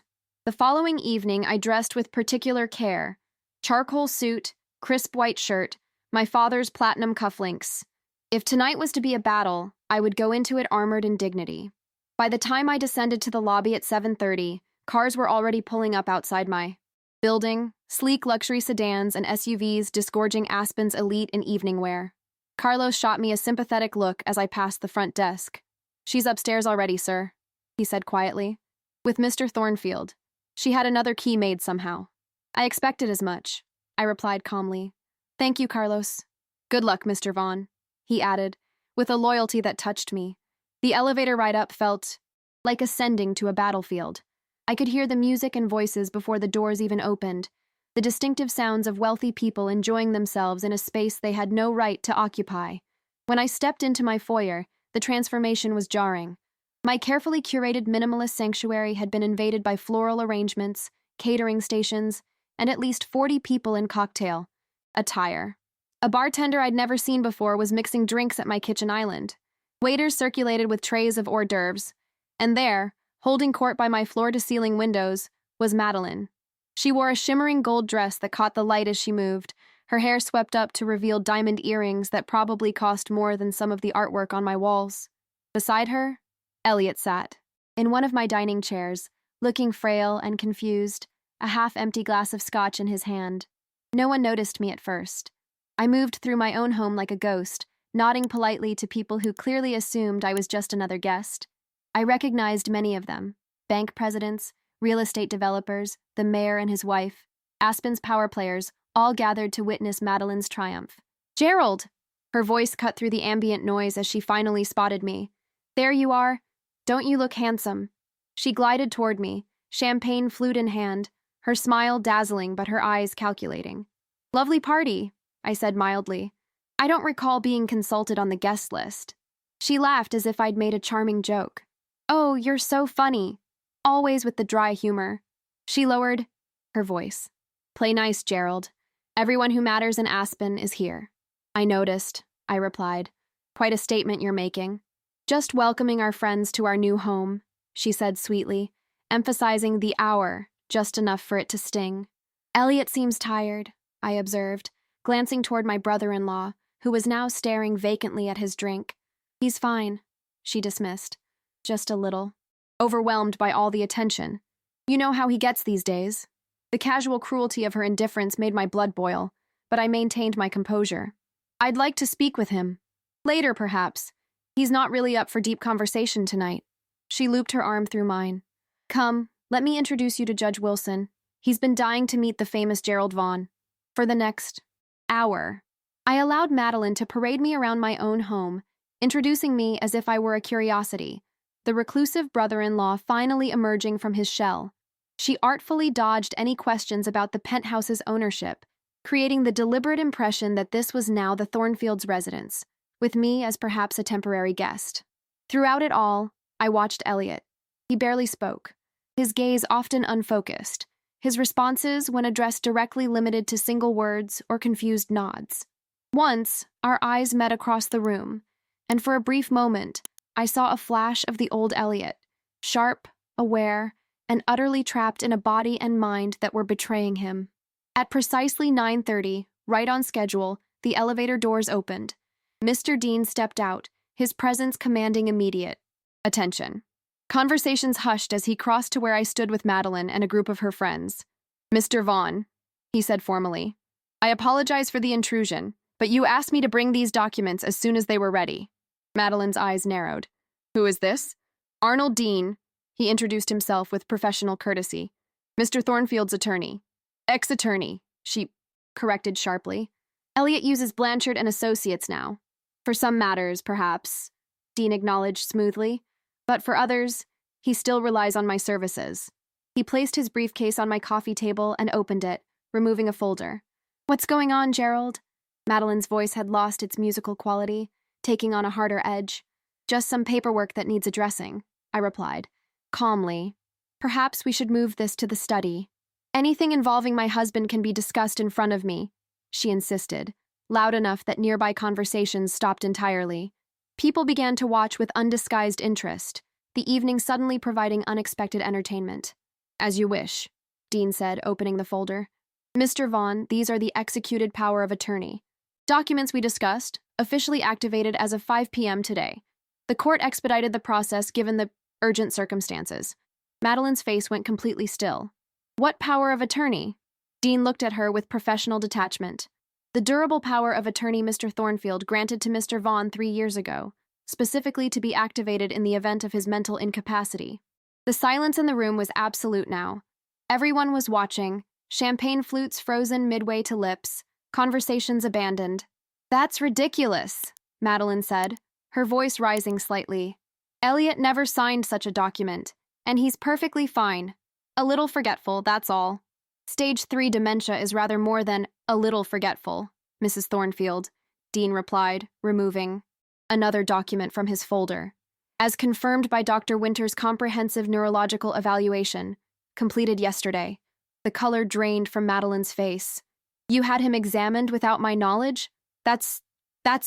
The following evening, I dressed with particular care. Charcoal suit, crisp white shirt, my father's platinum cufflinks. If tonight was to be a battle, I would go into it armored in dignity. By the time I descended to the lobby at 7:30, cars were already pulling up outside my building, sleek luxury sedans and SUVs disgorging Aspen's elite in evening wear. Carlos shot me a sympathetic look as I passed the front desk. "She's upstairs already, sir," he said quietly. "With Mr. Thornfield. She had another key made somehow." "I expected as much," I replied calmly. "Thank you, Carlos." "Good luck, Mr. Vaughn," he added, with a loyalty that touched me. The elevator ride up felt like ascending to a battlefield. I could hear the music and voices before the doors even opened, the distinctive sounds of wealthy people enjoying themselves in a space they had no right to occupy. When I stepped into my foyer, the transformation was jarring. My carefully curated minimalist sanctuary had been invaded by floral arrangements, catering stations, and at least 40 people in cocktail attire. A bartender I'd never seen before was mixing drinks at my kitchen island. Waiters circulated with trays of hors d'oeuvres, and there, holding court by my floor-to-ceiling windows, was Madeline. She wore a shimmering gold dress that caught the light as she moved, her hair swept up to reveal diamond earrings that probably cost more than some of the artwork on my walls. Beside her, Elliot sat, in one of my dining chairs, looking frail and confused, a half-empty glass of scotch in his hand. No one noticed me at first. I moved through my own home like a ghost, nodding politely to people who clearly assumed I was just another guest. I recognized many of them: bank presidents, real estate developers, the mayor and his wife, Aspen's power players, all gathered to witness Madeline's triumph. "Gerald!" Her voice cut through the ambient noise as she finally spotted me. "There you are. Don't you look handsome?" She glided toward me, champagne flute in hand, her smile dazzling but her eyes calculating. "Lovely party," I said mildly. "I don't recall being consulted on the guest list." She laughed as if I'd made a charming joke. "Oh, you're so funny. Always with the dry humor." She lowered her voice. "Play nice, Gerald. Everyone who matters in Aspen is here." "I noticed," I replied. "Quite a statement you're making." "Just welcoming our friends to our new home," she said sweetly, emphasizing the hour just enough for it to sting. "Elliot seems tired," I observed, glancing toward my brother-in-law, who was now staring vacantly at his drink. "He's fine," she dismissed. "Just a little overwhelmed by all the attention. You know how he gets these days." The casual cruelty of her indifference made my blood boil, but I maintained my composure. "I'd like to speak with him. Later, perhaps. He's not really up for deep conversation tonight." She looped her arm through mine. "Come, let me introduce you to Judge Wilson. He's been dying to meet the famous Gerald Vaughn." For the next hour, I allowed Madeline to parade me around my own home, introducing me as if I were a curiosity, the reclusive brother-in-law finally emerging from his shell. She artfully dodged any questions about the penthouse's ownership, creating the deliberate impression that this was now the Thornfields' residence, with me as perhaps a temporary guest. Throughout it all, I watched Elliot. He barely spoke, his gaze often unfocused, his responses when addressed directly limited to single words or confused nods. Once, our eyes met across the room, and for a brief moment, I saw a flash of the old Elliot, sharp, aware, and utterly trapped in a body and mind that were betraying him. At precisely 9:30, right on schedule, the elevator doors opened. Mr. Dean stepped out, his presence commanding immediate attention. Conversations hushed as he crossed to where I stood with Madeline and a group of her friends. "Mr. Vaughn," he said formally, "I apologize for the intrusion, but you asked me to bring these documents as soon as they were ready." Madeline's eyes narrowed. "Who is this?" "Arnold Dean," he introduced himself with professional courtesy. "Mr. Thornfield's attorney." "Ex-attorney," she corrected sharply. "Elliot uses Blanchard and Associates now. For some matters, perhaps," Dean acknowledged smoothly, "but for others, he still relies on my services." He placed his briefcase on my coffee table and opened it, removing a folder. "What's going on, Gerald?" Madeline's voice had lost its musical quality, taking on a harder edge. "Just some paperwork that needs addressing," I replied, calmly. "Perhaps we should move this to the study." "Anything involving my husband can be discussed in front of me," she insisted, loud enough that nearby conversations stopped entirely. People began to watch with undisguised interest, the evening suddenly providing unexpected entertainment. "As you wish," Dean said, opening the folder. "Mr. Vaughn, these are the executed power of attorney. Documents we discussed, officially activated as of 5 p.m. today. The court expedited the process given the urgent circumstances. Madeline's face went completely still. What power of attorney? Dean looked at her with professional detachment. The durable power of attorney Mr. Thornfield granted to Mr. Vaughn 3 years ago, specifically to be activated in the event of his mental incapacity. The silence in the room was absolute now. Everyone was watching, champagne flutes frozen midway to lips, conversations abandoned. That's ridiculous, Madeline said, her voice rising slightly. Elliot never signed such a document, and he's perfectly fine. A little forgetful, that's all. Stage 3 dementia is rather more than a little forgetful, Mrs. Thornfield, Dean replied, removing another document from his folder. As confirmed by Dr. Winter's comprehensive neurological evaluation, completed yesterday, the color drained from Madeline's face. You had him examined without my knowledge? That's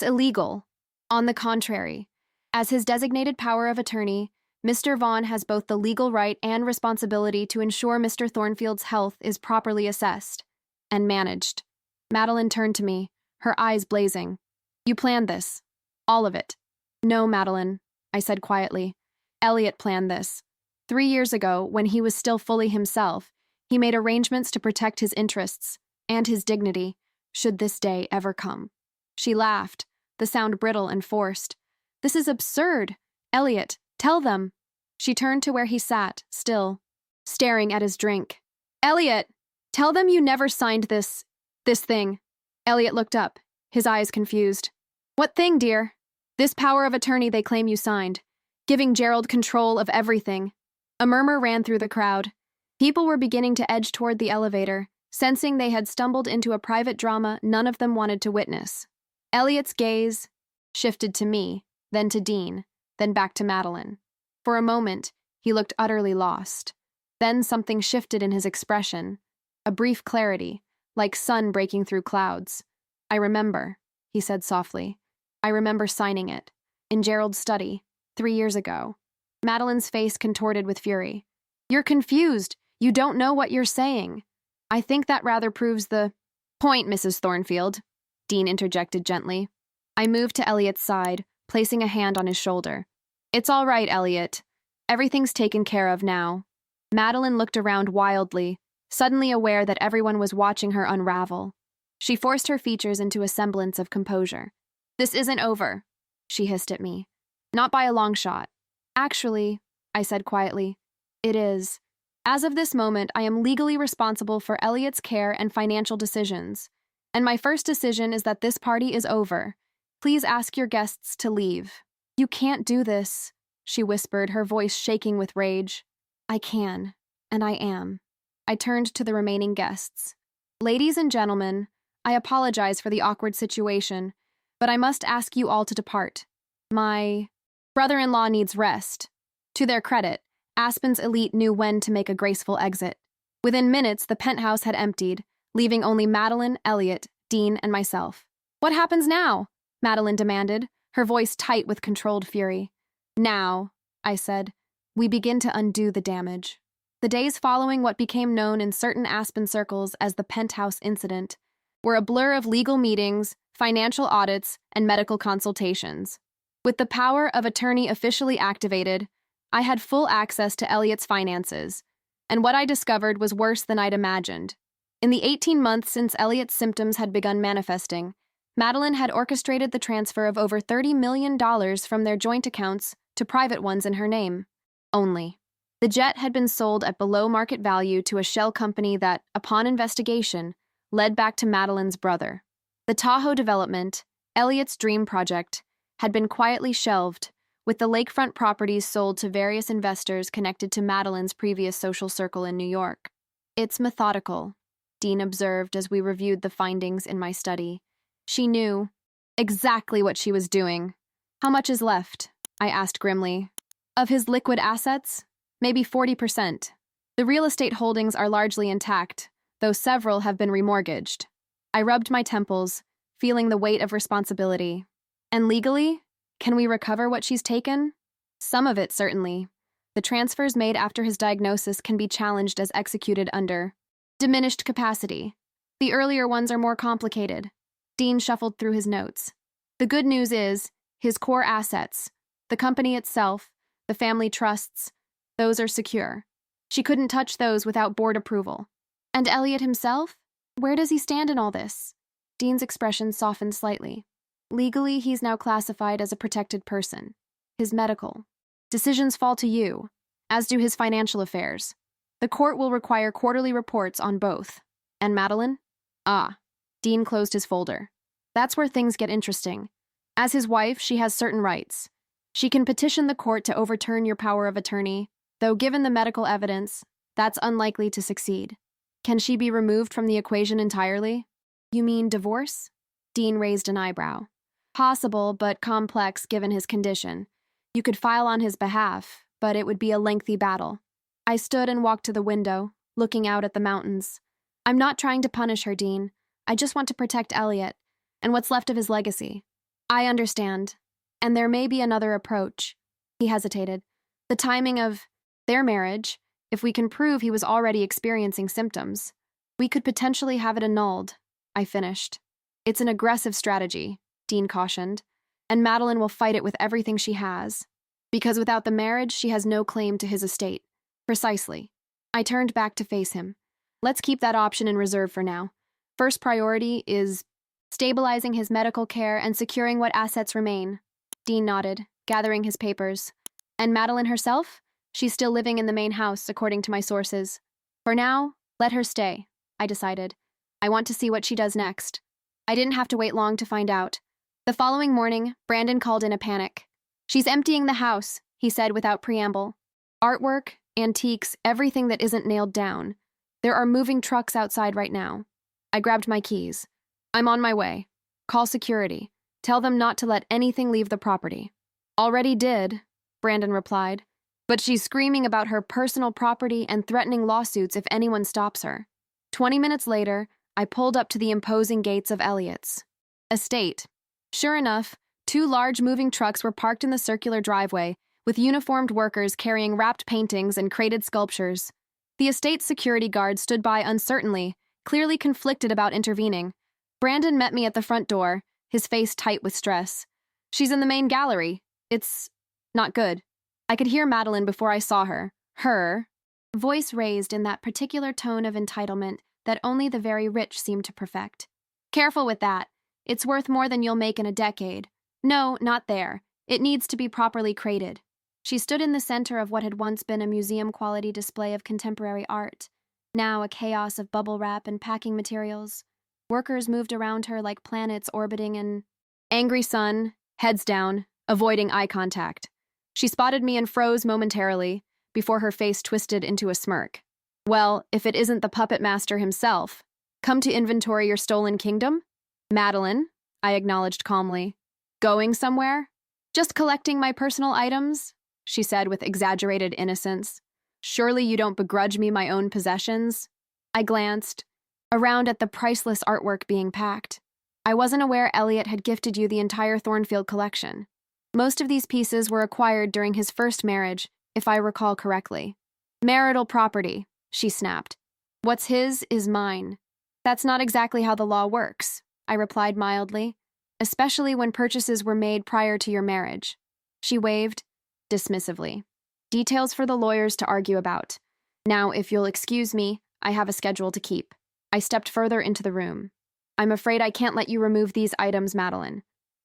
illegal. On the contrary, as his designated power of attorney, Mr. Vaughn has both the legal right and responsibility to ensure Mr. Thornfield's health is properly assessed and managed. Madeline turned to me, her eyes blazing. You planned this. All of it. No, Madeline, I said quietly. Elliot planned this. 3 years ago, when he was still fully himself, he made arrangements to protect his interests and his dignity, should this day ever come. She laughed, the sound brittle and forced. This is absurd. Elliot, tell them. She turned to where he sat, still, staring at his drink. Elliot, tell them you never signed this thing. Elliot looked up, his eyes confused. What thing, dear? This power of attorney they claim you signed, giving Gerald control of everything. A murmur ran through the crowd. People were beginning to edge toward the elevator, sensing they had stumbled into a private drama none of them wanted to witness. Elliot's gaze shifted to me, then to Dean, then back to Madeline. For a moment, he looked utterly lost. Then something shifted in his expression, a brief clarity, like sun breaking through clouds. I remember, he said softly. I remember signing it, in Gerald's study, 3 years ago. Madeline's face contorted with fury. You're confused. You don't know what you're saying. I think that rather proves the point, Mrs. Thornfield, Dean interjected gently. I moved to Elliot's side, placing a hand on his shoulder. It's all right, Elliot. Everything's taken care of now. Madeline looked around wildly, suddenly aware that everyone was watching her unravel. She forced her features into a semblance of composure. This isn't over, she hissed at me. Not by a long shot. Actually, I said quietly, it is. As of this moment, I am legally responsible for Elliot's care and financial decisions. And my first decision is that this party is over. Please ask your guests to leave. You can't do this, she whispered, her voice shaking with rage. I can, and I am. I turned to the remaining guests. Ladies and gentlemen, I apologize for the awkward situation, but I must ask you all to depart. My brother-in-law needs rest. To their credit, Aspen's elite knew when to make a graceful exit. Within minutes, the penthouse had emptied, leaving only Madeline, Elliot, Dean, and myself. What happens now? Madeline demanded, her voice tight with controlled fury. Now, I said, we begin to undo the damage. The days following what became known in certain Aspen circles as the penthouse incident were a blur of legal meetings, financial audits, and medical consultations. With the power of attorney officially activated, I had full access to Elliot's finances, and what I discovered was worse than I'd imagined. In the 18 months since Elliot's symptoms had begun manifesting, Madeline had orchestrated the transfer of over $30 million from their joint accounts to private ones in her name. Only. The jet had been sold at below market value to a shell company that, upon investigation, led back to Madeline's brother. The Tahoe development, Elliot's dream project, had been quietly shelved, with the lakefront properties sold to various investors connected to Madeline's previous social circle in New York. It's methodical, Dean observed as we reviewed the findings in my study. She knew exactly what she was doing. How much is left? I asked grimly. Of his liquid assets? Maybe 40%. The real estate holdings are largely intact, though several have been remortgaged. I rubbed my temples, feeling the weight of responsibility. And legally? Can we recover what she's taken? Some of it, certainly. The transfers made after his diagnosis can be challenged as executed under diminished capacity. The earlier ones are more complicated. Dean shuffled through his notes. The good news is, his core assets, The company itself, the family trusts, those are secure. She couldn't touch those without board approval. And Elliot himself? Where does he stand in all this? Dean's expression softened slightly. Legally, he's now classified as a protected person. His medical decisions fall to you, as do his financial affairs. The court will require quarterly reports on both. And Madeline? Ah. Dean closed his folder. That's where things get interesting. As his wife, she has certain rights. She can petition the court to overturn your power of attorney, though given the medical evidence, that's unlikely to succeed. Can she be removed from the equation entirely? You mean divorce? Dean raised an eyebrow. Possible, but complex given his condition. You could file on his behalf, but it would be a lengthy battle. I stood and walked to the window, looking out at the mountains. I'm not trying to punish her, Dean. I just want to protect Elliot, and what's left of his legacy. I understand. And there may be another approach. He hesitated. The timing of their marriage, if we can prove he was already experiencing symptoms, we could potentially have it annulled, I finished. It's an aggressive strategy, Dean cautioned, and Madeline will fight it with everything she has. Because without the marriage, she has no claim to his estate. Precisely. I turned back to face him. Let's keep that option in reserve for now. First priority is stabilizing his medical care and securing what assets remain. Dean nodded, gathering his papers. And Madeline herself? She's still living in the main house, according to my sources. For now, let her stay, I decided. I want to see what she does next. I didn't have to wait long to find out. The following morning, Brandon called in a panic. She's emptying the house, he said without preamble. Artwork, antiques, everything that isn't nailed down. There are moving trucks outside right now. I grabbed my keys. I'm on my way. Call security. Tell them not to let anything leave the property. Already did, Brandon replied. But she's screaming about her personal property and threatening lawsuits if anyone stops her. 20 minutes later, I pulled up to the imposing gates of Elliot's estate. Sure enough, 2 large moving trucks were parked in the circular driveway, with uniformed workers carrying wrapped paintings and crated sculptures. The estate's security guard stood by uncertainly, clearly conflicted about intervening. Brandon met me at the front door, his face tight with stress. She's in the main gallery. It's not good. I could hear Madeline before I saw her. Her voice raised in that particular tone of entitlement that only the very rich seem to perfect. Careful with that. It's worth more than you'll make in a decade. No, not there. It needs to be properly crated. She stood in the center of what had once been a museum-quality display of contemporary art, now a chaos of bubble wrap and packing materials. Workers moved around her like planets orbiting an angry sun, heads down, avoiding eye contact. She spotted me and froze momentarily, before her face twisted into a smirk. Well, if it isn't the puppet master himself. Come to inventory your stolen kingdom? Madeline, I acknowledged calmly. Going somewhere? Just collecting my personal items, she said with exaggerated innocence. Surely you don't begrudge me my own possessions? I glanced around at the priceless artwork being packed. I wasn't aware Elliot had gifted you the entire Thornfield collection. Most of these pieces were acquired during his first marriage, if I recall correctly. Marital property, she snapped. What's his is mine. That's not exactly how the law works, I replied mildly, especially when purchases were made prior to your marriage. She waved dismissively. Details for the lawyers to argue about. Now, if you'll excuse me, I have a schedule to keep. I stepped further into the room. I'm afraid I can't let you remove these items, Madeline.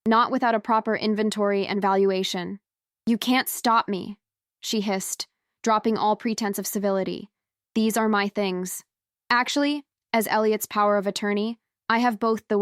Not without a proper inventory and valuation. You can't stop me, she hissed, dropping all pretense of civility. These are my things. Actually, as Elliot's power of attorney, I have both the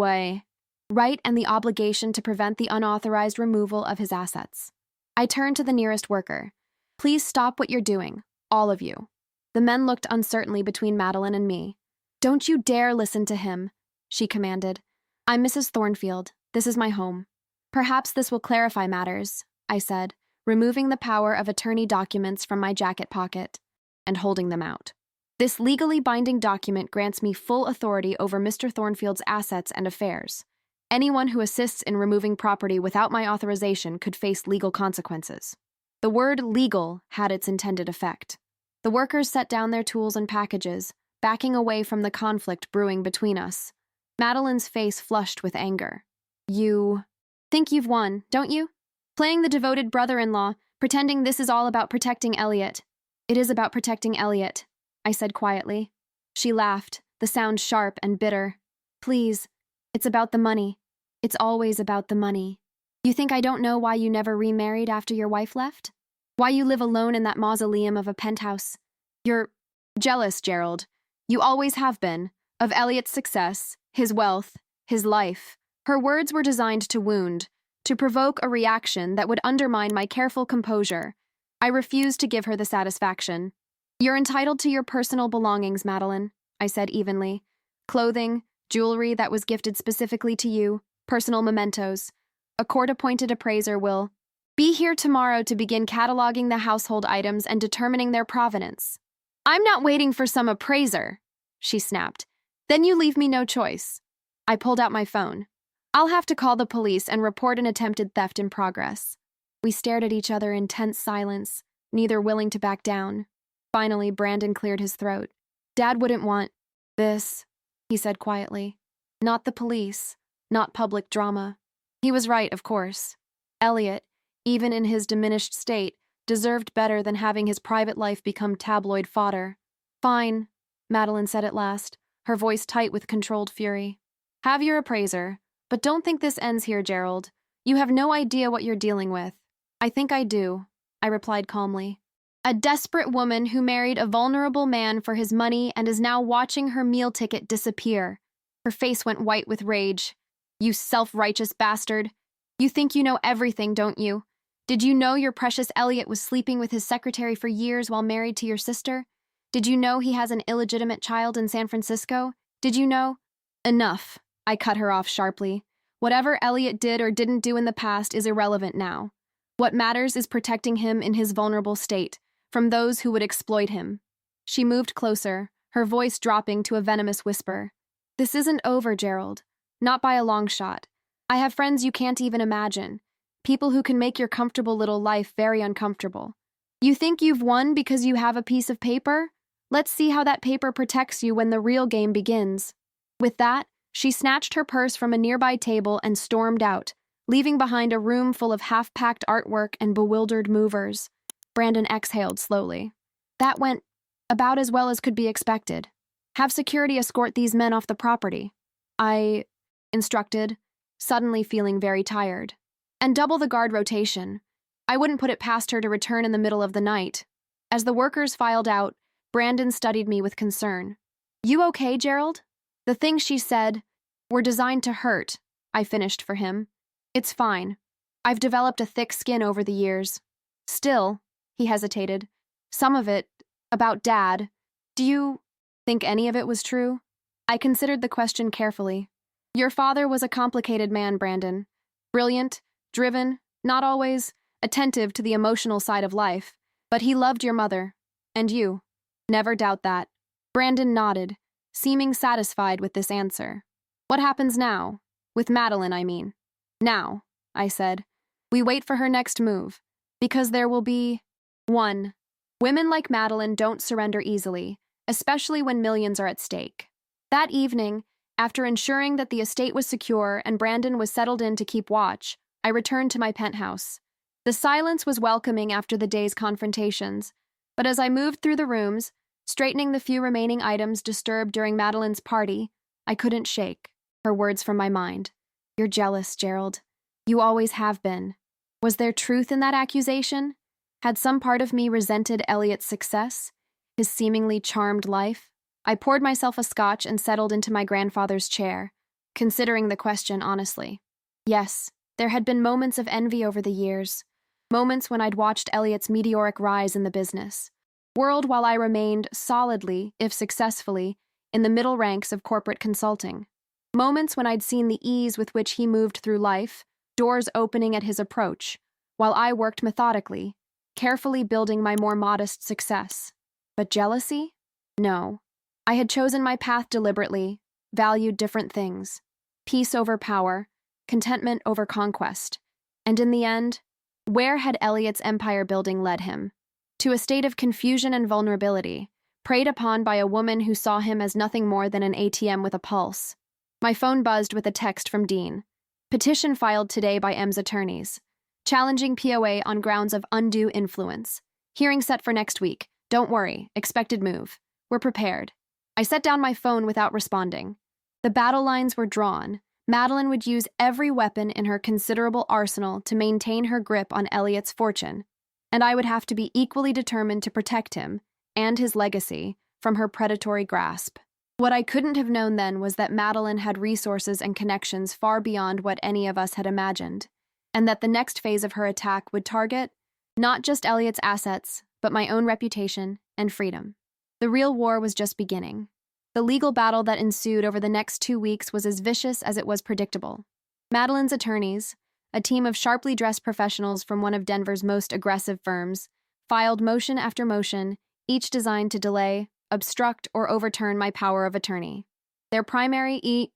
right and the obligation to prevent the unauthorized removal of his assets. I turned to the nearest worker. Please stop what you're doing, all of you. The men looked uncertainly between Madeline and me. Don't you dare listen to him, she commanded. I'm Mrs. Thornfield. This is my home. Perhaps this will clarify matters, I said, removing the power of attorney documents from my jacket pocket and holding them out. This legally binding document grants me full authority over Mr. Thornfield's assets and affairs. Anyone who assists in removing property without my authorization could face legal consequences. The word legal had its intended effect. The workers set down their tools and packages, backing away from the conflict brewing between us. Madeline's face flushed with anger. You think you've won, don't you? Playing the devoted brother-in-law, pretending this is all about protecting Elliot. It is about protecting Elliot, I said quietly. She laughed, the sound sharp and bitter. Please, it's about the money. It's always about the money. You think I don't know why you never remarried after your wife left? Why you live alone in that mausoleum of a penthouse? You're jealous, Gerald. You always have been, of Elliot's success, his wealth, his life. Her words were designed to wound, to provoke a reaction that would undermine my careful composure. I refused to give her the satisfaction. You're entitled to your personal belongings, Madeline, I said evenly. Clothing, jewelry that was gifted specifically to you, personal mementos. A court-appointed appraiser will be here tomorrow to begin cataloging the household items and determining their provenance. I'm not waiting for some appraiser, she snapped. Then you leave me no choice. I pulled out my phone. I'll have to call the police and report an attempted theft in progress. We stared at each other in tense silence, neither willing to back down. Finally, Brandon cleared his throat. Dad wouldn't want this, he said quietly. Not the police, not public drama. He was right, of course. Elliot, even in his diminished state, deserved better than having his private life become tabloid fodder. Fine, Madeline said at last, her voice tight with controlled fury. Have your appraiser, but don't think this ends here, Gerald. You have no idea what you're dealing with. I think I do, I replied calmly. A desperate woman who married a vulnerable man for his money and is now watching her meal ticket disappear. Her face went white with rage. You self-righteous bastard. You think you know everything, don't you? Did you know your precious Elliot was sleeping with his secretary for years while married to your sister? Did you know he has an illegitimate child in San Francisco? Did you know? Enough, I cut her off sharply. Whatever Elliot did or didn't do in the past is irrelevant now. What matters is protecting him in his vulnerable state, from those who would exploit him. She moved closer, her voice dropping to a venomous whisper. This isn't over, Gerald. Not by a long shot. I have friends you can't even imagine. People who can make your comfortable little life very uncomfortable. You think you've won because you have a piece of paper? Let's see how that paper protects you when the real game begins. With that, she snatched her purse from a nearby table and stormed out, leaving behind a room full of half-packed artwork and bewildered movers. Brandon exhaled slowly. That went about as well as could be expected. Have security escort these men off the property. I instructed, suddenly feeling very tired. And double the guard rotation. I wouldn't put it past her to return in the middle of the night. As the workers filed out, Brandon studied me with concern. You okay, Gerald? The things she said were designed to hurt, I finished for him. It's fine. I've developed a thick skin over the years. Still, he hesitated. Some of it, about Dad. Do you think any of it was true? I considered the question carefully. Your father was a complicated man, Brandon. Brilliant, driven, not always attentive to the emotional side of life. But he loved your mother. And you. Never doubt that. Brandon nodded, seeming satisfied with this answer. What happens now? With Madeline, I mean. Now, I said. We wait for her next move. Because there will be 1. Women like Madeline don't surrender easily, especially when millions are at stake. That evening, after ensuring that the estate was secure and Brandon was settled in to keep watch, I returned to my penthouse. The silence was welcoming after the day's confrontations, but as I moved through the rooms, straightening the few remaining items disturbed during Madeline's party, I couldn't shake her words from my mind. You're jealous, Gerald. You always have been. Was there truth in that accusation? Had some part of me resented Elliot's success, his seemingly charmed life? I poured myself a scotch and settled into my grandfather's chair, considering the question honestly. Yes, there had been moments of envy over the years, moments when I'd watched Elliot's meteoric rise in the business world while I remained solidly, if successfully, in the middle ranks of corporate consulting. Moments when I'd seen the ease with which he moved through life, doors opening at his approach, while I worked methodically, carefully building my more modest success. But jealousy? No. I had chosen my path deliberately, valued different things. Peace over power, contentment over conquest. And in the end, where had Elliot's empire building led him? To a state of confusion and vulnerability, preyed upon by a woman who saw him as nothing more than an ATM with a pulse. My phone buzzed with a text from Dean. Petition filed today by M's attorneys. challenging POA on grounds of undue influence. Hearing set for next week. Don't worry, expected move. We're prepared. I set down my phone without responding. The battle lines were drawn. Madeline would use every weapon in her considerable arsenal to maintain her grip on Elliot's fortune, and I would have to be equally determined to protect him and his legacy from her predatory grasp. What I couldn't have known then was that Madeline had resources and connections far beyond what any of us had imagined, and that the next phase of her attack would target not just Elliot's assets, but my own reputation and freedom. The real war was just beginning. The legal battle that ensued over the next 2 weeks was as vicious as it was predictable. Madeline's attorneys, a team of sharply dressed professionals from one of Denver's most aggressive firms, filed motion after motion, each designed to delay, obstruct, or overturn my power of attorney. Their primary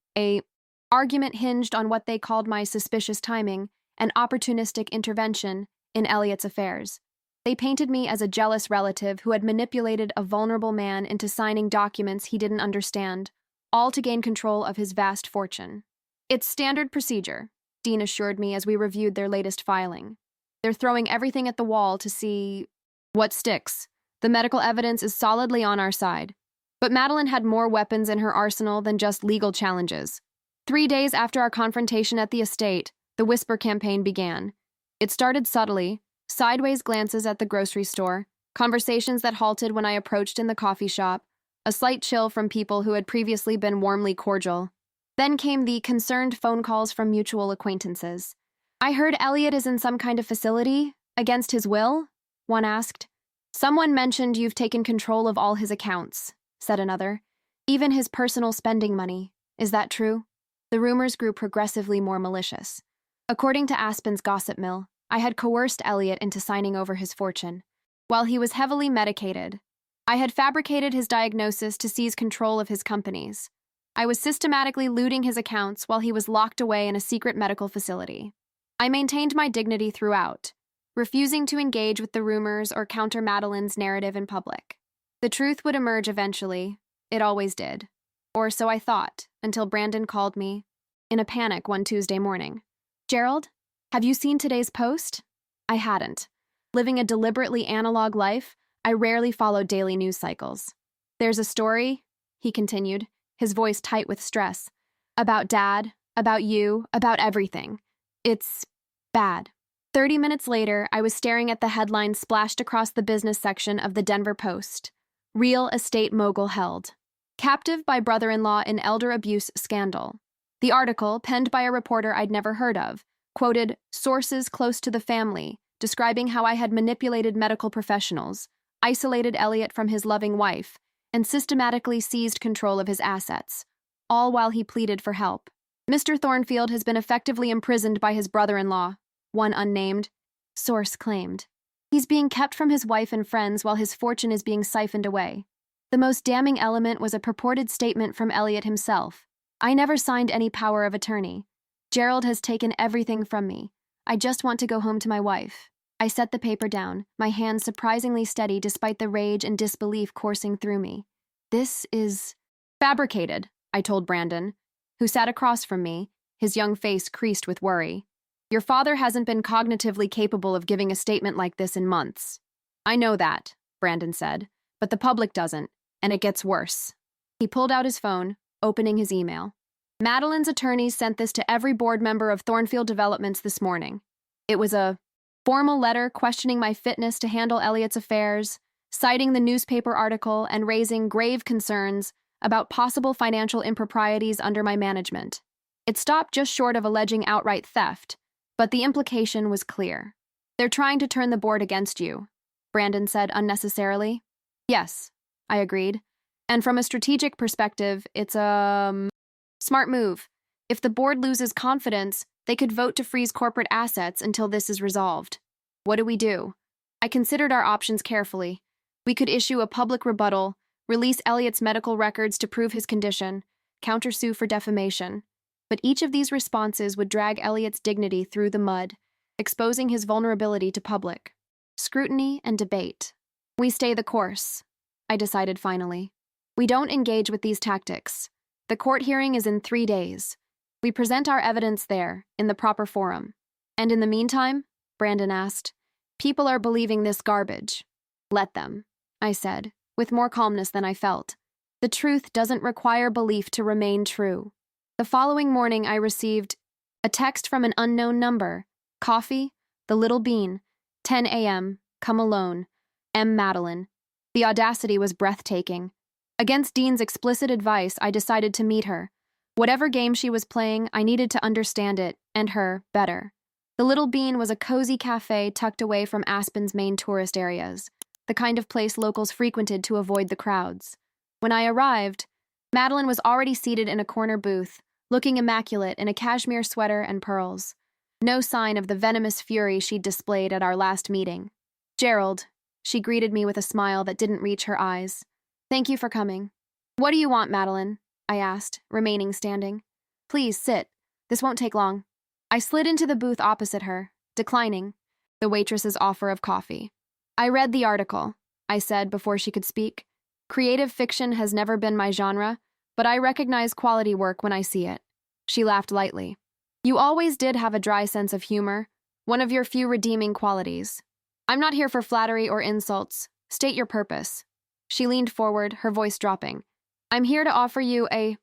argument hinged on what they called my suspicious timing and opportunistic intervention in Elliot's affairs. They painted me as a jealous relative who had manipulated a vulnerable man into signing documents he didn't understand, all to gain control of his vast fortune. It's standard procedure, Dean assured me as we reviewed their latest filing. They're throwing everything at the wall to see what sticks. The medical evidence is solidly on our side. But Madeline had more weapons in her arsenal than just legal challenges. 3 days after our confrontation at the estate, the whisper campaign began. It started subtly, sideways glances at the grocery store, conversations that halted when I approached in the coffee shop, a slight chill from people who had previously been warmly cordial. Then came the concerned phone calls from mutual acquaintances. I heard Elliot is in some kind of facility, against his will, one asked. Someone mentioned you've taken control of all his accounts, said another. Even his personal spending money. Is that true? The rumors grew progressively more malicious. According to Aspen's gossip mill, I had coerced Elliot into signing over his fortune. While he was heavily medicated, I had fabricated his diagnosis to seize control of his companies. I was systematically looting his accounts while he was locked away in a secret medical facility. I maintained my dignity throughout, refusing to engage with the rumors or counter Madeline's narrative in public. The truth would emerge eventually. It always did. Or so I thought, until Brandon called me, in a panic one Tuesday morning. Gerald? Have you seen today's post? I hadn't. Living a deliberately analog life, I rarely followed daily news cycles. There's a story, he continued, his voice tight with stress, about Dad, about you, about everything. It's bad. 30 minutes later, I was staring at the headline splashed across the business section of the Denver Post. Real estate mogul held. Captive by brother-in-law in elder abuse scandal. The article, penned by a reporter I'd never heard of, quoted sources close to the family, describing how I had manipulated medical professionals, isolated Elliot from his loving wife, and systematically seized control of his assets, all while he pleaded for help. Mr. Thornfield has been effectively imprisoned by his brother-in-law, one unnamed source claimed. He's being kept from his wife and friends while his fortune is being siphoned away. The most damning element was a purported statement from Elliot himself. I never signed any power of attorney. Gerald has taken everything from me. I just want to go home to my wife. I set the paper down, my hands surprisingly steady despite the rage and disbelief coursing through me. This is fabricated, I told Brandon, who sat across from me, his young face creased with worry. Your father hasn't been cognitively capable of giving a statement like this in months. I know that, Brandon said, but the public doesn't, and it gets worse. He pulled out his phone, opening his email. Madeline's attorneys sent this to every board member of Thornfield Developments this morning. It was a formal letter questioning my fitness to handle Elliot's affairs, citing the newspaper article and raising grave concerns about possible financial improprieties under my management. It stopped just short of alleging outright theft, but the implication was clear. They're trying to turn the board against you, Brandon said unnecessarily. Yes, I agreed. And from a strategic perspective, it's a smart move. If the board loses confidence, they could vote to freeze corporate assets until this is resolved. What do we do? I considered our options carefully. We could issue a public rebuttal, release Elliot's medical records to prove his condition, countersue for defamation. But each of these responses would drag Elliot's dignity through the mud, exposing his vulnerability to public scrutiny and debate. We stay the course, I decided finally. We don't engage with these tactics. The court hearing is in 3 days. We present our evidence there, in the proper forum. And in the meantime, Brandon asked. People are believing this garbage. Let them, I said, with more calmness than I felt. The truth doesn't require belief to remain true. The following morning, I received a text from an unknown number. Coffee, the Little Bean, 10 a.m., come alone. M. Madeline. The audacity was breathtaking. Against Dean's explicit advice, I decided to meet her. Whatever game she was playing, I needed to understand it, and her, better. The Little Bean was a cozy cafe tucked away from Aspen's main tourist areas, the kind of place locals frequented to avoid the crowds. When I arrived, Madeline was already seated in a corner booth, looking immaculate in a cashmere sweater and pearls. No sign of the venomous fury she'd displayed at our last meeting. Gerald, she greeted me with a smile that didn't reach her eyes. Thank you for coming. What do you want, Madeline? I asked, remaining standing. Please sit. This won't take long. I slid into the booth opposite her, declining the waitress's offer of coffee. I read the article, I said before she could speak. Creative fiction has never been my genre, but I recognize quality work when I see it. She laughed lightly. You always did have a dry sense of humor, one of your few redeeming qualities. I'm not here for flattery or insults. State your purpose. She leaned forward, her voice dropping. I'm here to offer you a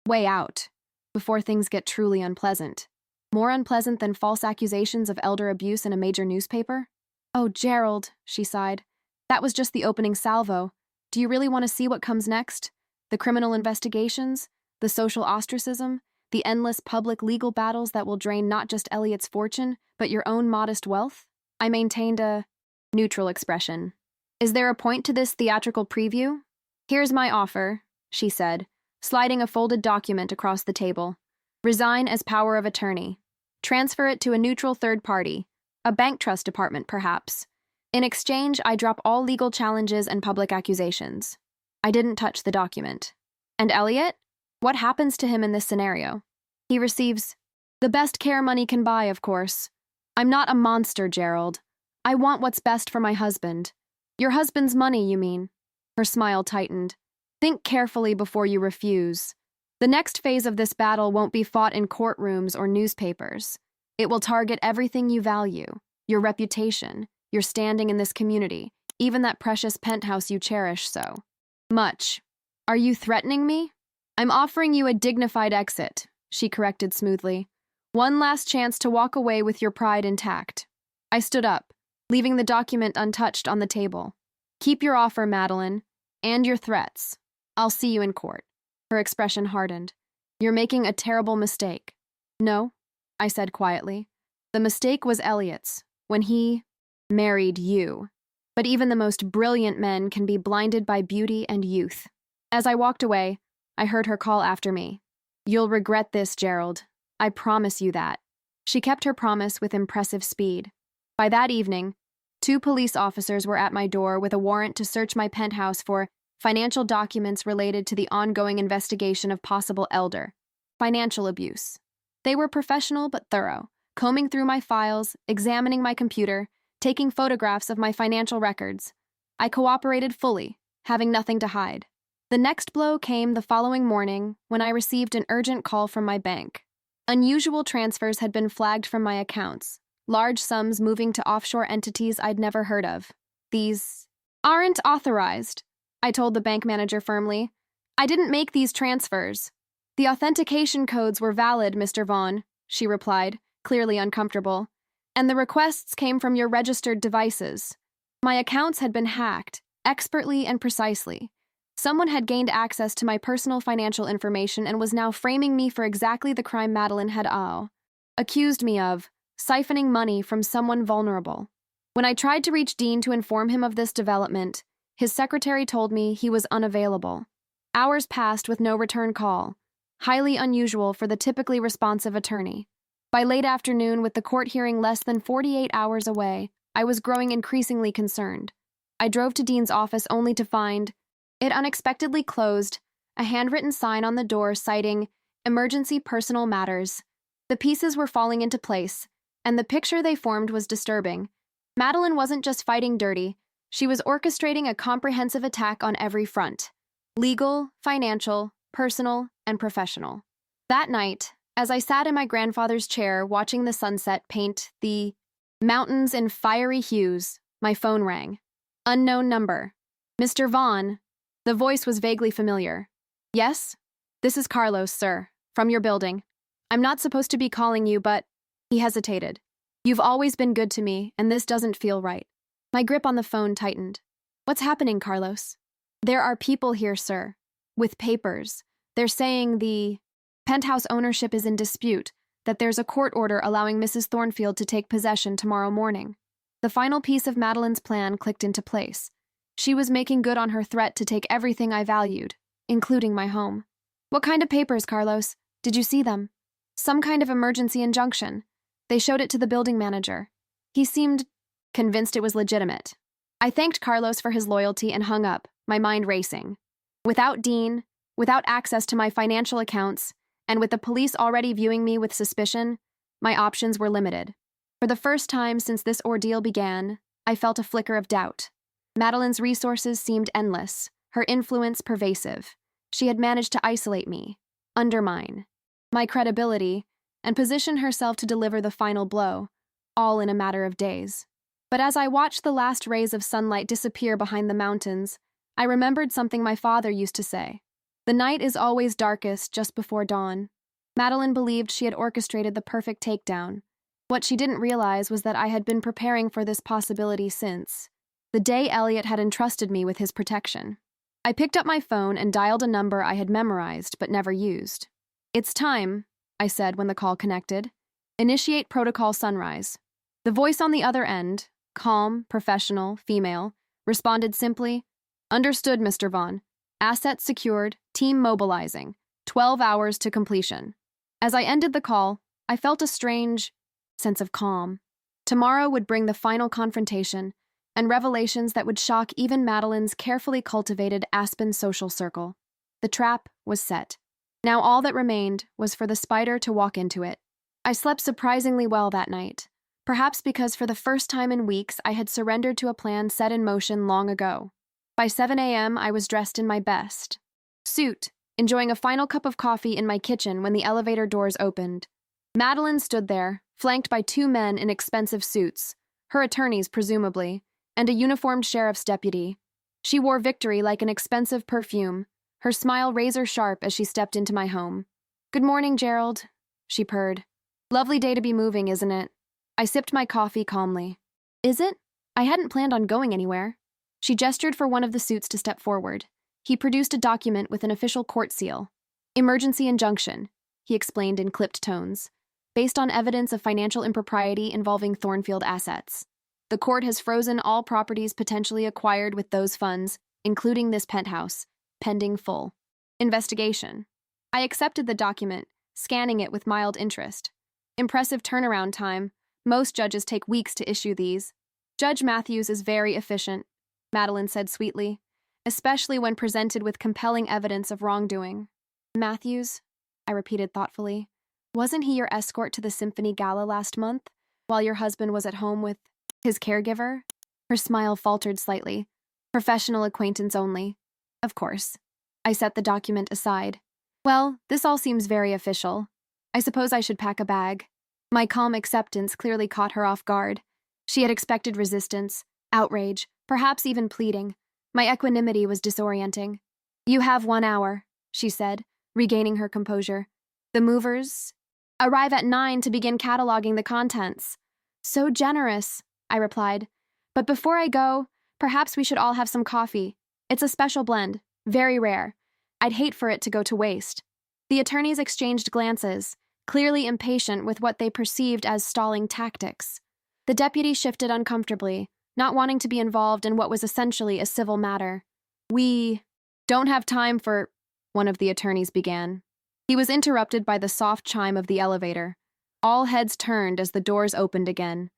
way out before things get truly unpleasant. More unpleasant than false accusations of elder abuse in a major newspaper? Oh, Gerald, she sighed. That was just the opening salvo. Do you really want to see what comes next? The criminal investigations? The social ostracism? The endless public legal battles that will drain not just Elliot's fortune, but your own modest wealth? I maintained a neutral expression. Is there a point to this theatrical preview? Here's my offer, she said, sliding a folded document across the table. Resign as power of attorney. Transfer it to a neutral third party, a bank trust department, perhaps. In exchange, I drop all legal challenges and public accusations. I didn't touch the document. And Elliot? What happens to him in this scenario? He receives the best care money can buy, of course. I'm not a monster, Gerald. I want what's best for my husband. Your husband's money, you mean? Her smile tightened. Think carefully before you refuse. The next phase of this battle won't be fought in courtrooms or newspapers. It will target everything you value, your reputation, your standing in this community, even that precious penthouse you cherish so much. Are you threatening me? I'm offering you a dignified exit, she corrected smoothly. One last chance to walk away with your pride intact. I stood up, leaving the document untouched on the table. Keep your offer, Madeline, and your threats. I'll see you in court. Her expression hardened. You're making a terrible mistake. No, I said quietly. The mistake was Elliot's, when he married you. But even the most brilliant men can be blinded by beauty and youth. As I walked away, I heard her call after me. You'll regret this, Gerald. I promise you that. She kept her promise with impressive speed. By that evening, 2 police officers were at my door with a warrant to search my penthouse for financial documents related to the ongoing investigation of possible financial abuse. They were professional but thorough, combing through my files, examining my computer, taking photographs of my financial records. I cooperated fully, having nothing to hide. The next blow came the following morning when I received an urgent call from my bank. Unusual transfers had been flagged from my accounts, large sums moving to offshore entities I'd never heard of. These aren't authorized, I told the bank manager firmly. I didn't make these transfers. The authentication codes were valid, Mr. Vaughn, she replied, clearly uncomfortable. And the requests came from your registered devices. My accounts had been hacked, expertly and precisely. Someone had gained access to my personal financial information and was now framing me for exactly the crime Madeline had accused me of, siphoning money from someone vulnerable. When I tried to reach Dean to inform him of this development, his secretary told me he was unavailable. Hours passed with no return call, highly unusual for the typically responsive attorney. By late afternoon, with the court hearing less than 48 hours away, I was growing increasingly concerned. I drove to Dean's office only to find it unexpectedly closed, a handwritten sign on the door citing emergency personal matters. The pieces were falling into place, and the picture they formed was disturbing. Madeline wasn't just fighting dirty, she was orchestrating a comprehensive attack on every front: legal, financial, personal, and professional. That night, as I sat in my grandfather's chair watching the sunset paint the Mountains in fiery hues. My phone rang. Unknown number. Mr. Vaughn. The voice was vaguely familiar. Yes? This is Carlos, sir, from your building. I'm not supposed to be calling you, but... He hesitated. You've always been good to me, and this doesn't feel right. My grip on the phone tightened. What's happening, Carlos? There are people here, sir, with papers. They're saying the penthouse ownership is in dispute, that there's a court order allowing Mrs. Thornfield to take possession tomorrow morning. The final piece of Madeline's plan clicked into place. She was making good on her threat to take everything I valued, including my home. What kind of papers, Carlos? Did you see them? Some kind of emergency injunction. They showed it to the building manager. He seemed convinced it was legitimate. I thanked Carlos for his loyalty and hung up, my mind racing. Without Dean, without access to my financial accounts, and with the police already viewing me with suspicion, my options were limited. For the first time since this ordeal began, I felt a flicker of doubt. Madeline's resources seemed endless, her influence pervasive. She had managed to isolate me, undermine my credibility, and position herself to deliver the final blow, all in a matter of days. But as I watched the last rays of sunlight disappear behind the mountains, I remembered something my father used to say. The night is always darkest just before dawn. Madeline believed she had orchestrated the perfect takedown. What she didn't realize was that I had been preparing for this possibility since the day Elliot had entrusted me with his protection. I picked up my phone and dialed a number I had memorized but never used. It's time, I said when the call connected. Initiate protocol sunrise. The voice on the other end, calm, professional, female, responded simply, Understood, Mr. Vaughn. Assets secured, team mobilizing, 12 hours to completion. As I ended the call, I felt a strange sense of calm. Tomorrow would bring the final confrontation and revelations that would shock even Madeline's carefully cultivated Aspen social circle. The trap was set. Now all that remained was for the spider to walk into it. I slept surprisingly well that night, perhaps because for the first time in weeks I had surrendered to a plan set in motion long ago. By 7 a.m., I was dressed in my best suit, enjoying a final cup of coffee in my kitchen when the elevator doors opened. Madeline stood there, flanked by two men in expensive suits, her attorneys presumably, and a uniformed sheriff's deputy. She wore victory like an expensive perfume, her smile razor-sharp as she stepped into my home. Good morning, Gerald, she purred. Lovely day to be moving, isn't it? I sipped my coffee calmly. Is it? I hadn't planned on going anywhere. She gestured for one of the suits to step forward. He produced a document with an official court seal. Emergency injunction, he explained in clipped tones, based on evidence of financial impropriety involving Thornfield assets. The court has frozen all properties potentially acquired with those funds, including this penthouse, pending full investigation. I accepted the document, scanning it with mild interest. Impressive turnaround time. Most judges take weeks to issue these. Judge Matthews is very efficient, Madeline said sweetly, especially when presented with compelling evidence of wrongdoing. Matthews, I repeated thoughtfully. Wasn't he your escort to the symphony gala last month, while your husband was at home with his caregiver? Her smile faltered slightly. Professional acquaintance only. Of course. I set the document aside. Well, this all seems very official. I suppose I should pack a bag. My calm acceptance clearly caught her off guard. She had expected resistance, outrage, perhaps even pleading. My equanimity was disorienting. You have 1 hour, she said, regaining her composure. The movers arrive at 9 to begin cataloging the contents. So generous, I replied. But before I go, perhaps we should all have some coffee. It's a special blend, very rare. I'd hate for it to go to waste. The attorneys exchanged glances, clearly impatient with what they perceived as stalling tactics. The deputy shifted uncomfortably, not wanting to be involved in what was essentially a civil matter. We don't have time for, one of the attorneys began. He was interrupted by the soft chime of the elevator. All heads turned as the doors opened again.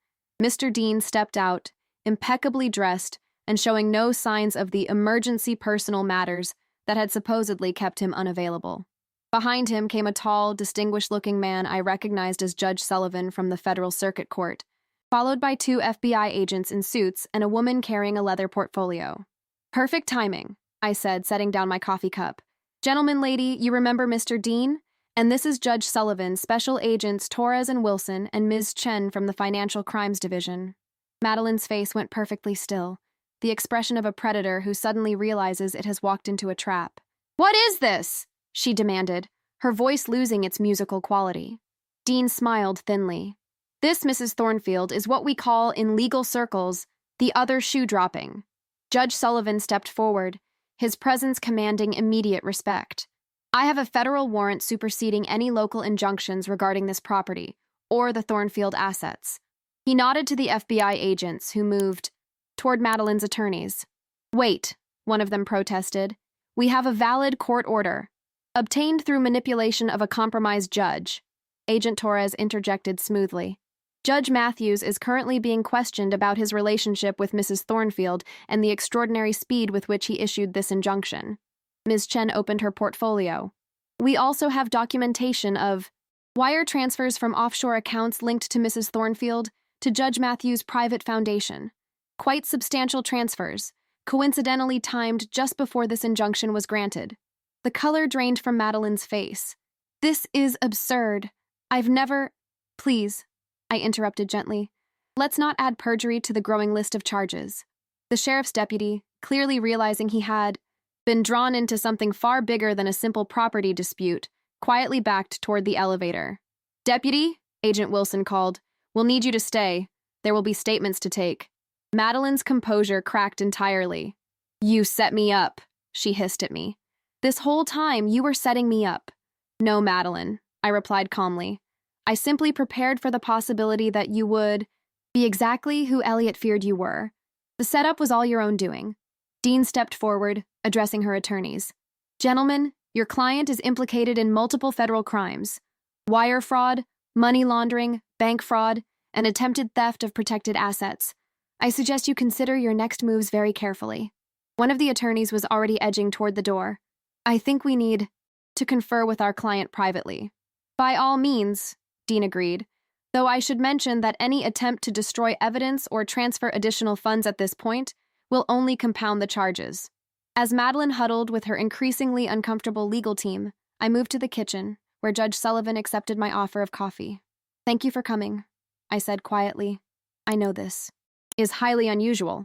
Mr. Dean stepped out, impeccably dressed and showing no signs of the emergency personal matters that had supposedly kept him unavailable. Behind him came a tall, distinguished-looking man I recognized as Judge Sullivan from the Federal Circuit Court, followed by 2 FBI agents in suits and a woman carrying a leather portfolio. Perfect timing, I said, setting down my coffee cup. Gentleman, lady, you remember Mr. Dean? And this is Judge Sullivan, Special Agents Torres and Wilson, and Ms. Chen from the Financial Crimes Division. Madeline's face went perfectly still, the expression of a predator who suddenly realizes it has walked into a trap. "What is this?" she demanded, her voice losing its musical quality. Dean smiled thinly. "This, Mrs. Thornfield, is what we call, in legal circles, the other shoe dropping." Judge Sullivan stepped forward, his presence commanding immediate respect. "I have a federal warrant superseding any local injunctions regarding this property, or the Thornfield assets." He nodded to the FBI agents, who moved toward Madeline's attorneys. "Wait," one of them protested. "We have a valid court order, obtained through manipulation of a compromised judge." Agent Torres interjected smoothly. "Judge Matthews is currently being questioned about his relationship with Mrs. Thornfield and the extraordinary speed with which he issued this injunction." Ms. Chen opened her portfolio. "We also have documentation of wire transfers from offshore accounts linked to Mrs. Thornfield to Judge Matthews' private foundation. Quite substantial transfers, coincidentally timed just before this injunction was granted." The color drained from Madeline's face. "This is absurd. I've never—" "Please," I interrupted gently. "Let's not add perjury to the growing list of charges." The sheriff's deputy, clearly realizing he had been drawn into something far bigger than a simple property dispute, quietly backed toward the elevator. "Deputy," Agent Wilson called, "we'll need you to stay. There will be statements to take." Madeline's composure cracked entirely. "You set me up," she hissed at me. "This whole time you were setting me up." "No, Madeline," I replied calmly. "I simply prepared for the possibility that you would be exactly who Elliot feared you were. The setup was all your own doing." Dean stepped forward, addressing her attorneys. "Gentlemen, your client is implicated in multiple federal crimes: wire fraud, money laundering, bank fraud, and attempted theft of protected assets. I suggest you consider your next moves very carefully." One of the attorneys was already edging toward the door. "I think we need to confer with our client privately." "By all means," Dean agreed, "though I should mention that any attempt to destroy evidence or transfer additional funds at this point will only compound the charges." As Madeline huddled with her increasingly uncomfortable legal team, I moved to the kitchen, where Judge Sullivan accepted my offer of coffee. "Thank you for coming," I said quietly. "I know this is highly unusual."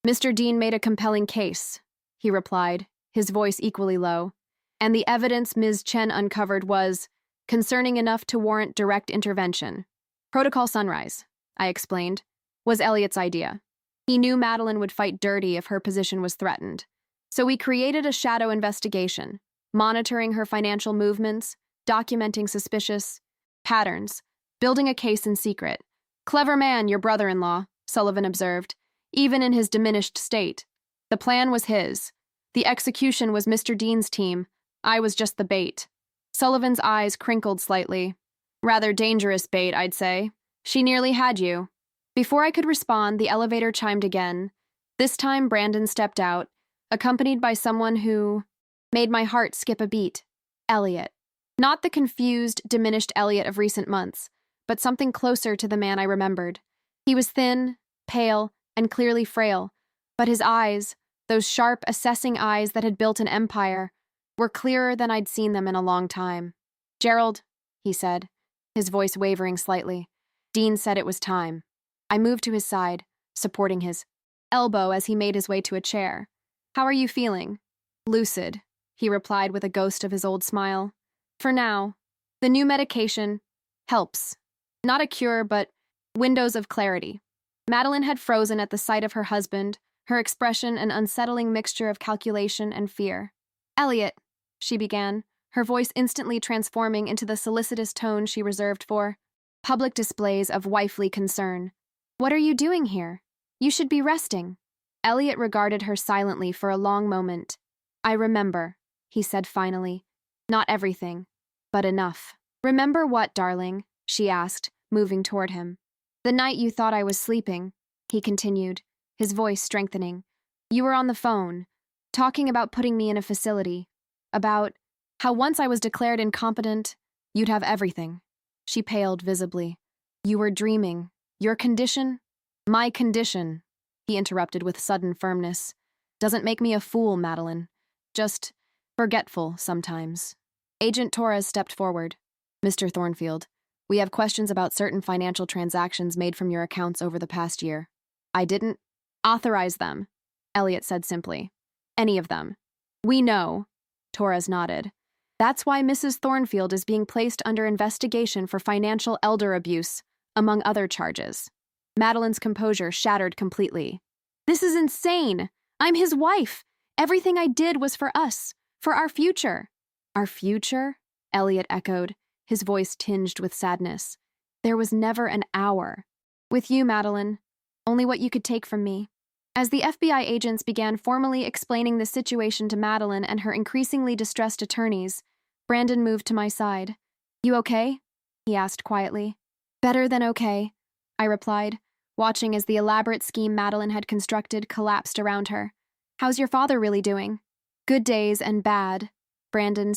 "Mr. Dean made a compelling case," he replied, his voice equally low. "And the evidence Ms. Chen uncovered was concerning enough to warrant direct intervention." "Protocol Sunrise," I explained, "was Elliot's idea. He knew Madeline would fight dirty if her position was threatened. So we created a shadow investigation, monitoring her financial movements, documenting suspicious patterns, building a case in secret." "Clever man, your brother-in-law," Sullivan observed, "even in his diminished state. The plan was his. The execution was Mr. Dean's team. I was just the bait." Sullivan's eyes crinkled slightly. "Rather dangerous bait, I'd say. She nearly had you." Before I could respond, the elevator chimed again. This time, Brandon stepped out, accompanied by someone who made my heart skip a beat. Elliot. Not the confused, diminished Elliot of recent months, but something closer to the man I remembered. He was thin, pale, and clearly frail, but his eyes, those sharp, assessing eyes that had built an empire, were clearer than I'd seen them in a long time. "Gerald," he said, his voice wavering slightly. "Dean said it was time." I moved to his side, supporting his elbow as he made his way to a chair. "How are you feeling?" "Lucid," he replied with a ghost of his old smile. "For now. The new medication helps. Not a cure, but windows of clarity." Madeline had frozen at the sight of her husband, her expression an unsettling mixture of calculation and fear. "Elliot," she began, her voice instantly transforming into the solicitous tone she reserved for public displays of wifely concern. "What are you doing here? You should be resting." Elliot regarded her silently for a long moment. "I remember," he said finally. "Not everything, but enough." "Remember what, darling?" she asked, moving toward him. "The night you thought I was sleeping," he continued, his voice strengthening. "You were on the phone, talking about putting me in a facility, about how once I was declared incompetent, you'd have everything." She paled visibly. "You were dreaming. Your condition?" "My condition," he interrupted with sudden firmness, "doesn't make me a fool, Madeline. Just forgetful sometimes." Agent Torres stepped forward. Mr. Thornfield, we have questions about certain financial transactions made from your accounts over the past year. I didn't authorize them, Elliot said simply. Any of them. We know, Torres nodded. That's why Mrs. Thornfield is being placed under investigation for financial elder abuse, among other charges. Madeline's composure shattered completely. This is insane! I'm his wife! Everything I did was for us, for our future. Our future? Elliot echoed, his voice tinged with sadness. There was never an hour. With you, Madeline. Only what you could take from me. As the FBI agents began formally explaining the situation to Madeline and her increasingly distressed attorneys, Brandon moved to my side. You okay? He asked quietly. Better than okay, I replied, watching as the elaborate scheme Madeline had constructed collapsed around her. How's your father really doing? Good days and bad, Brandon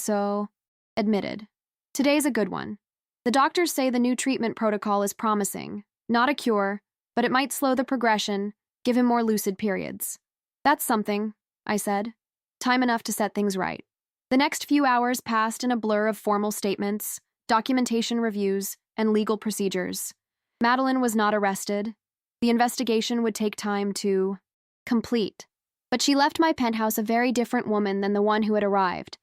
admitted. Today's a good one. The doctors say the new treatment protocol is promising. Not a cure, but it might slow the progression, give him more lucid periods. That's something, I said. Time enough to set things right. The next few hours passed in a blur of formal statements, documentation reviews, and legal procedures. Madeline was not arrested. The investigation would take time to complete. But she left my penthouse a very different woman than the one who had arrived.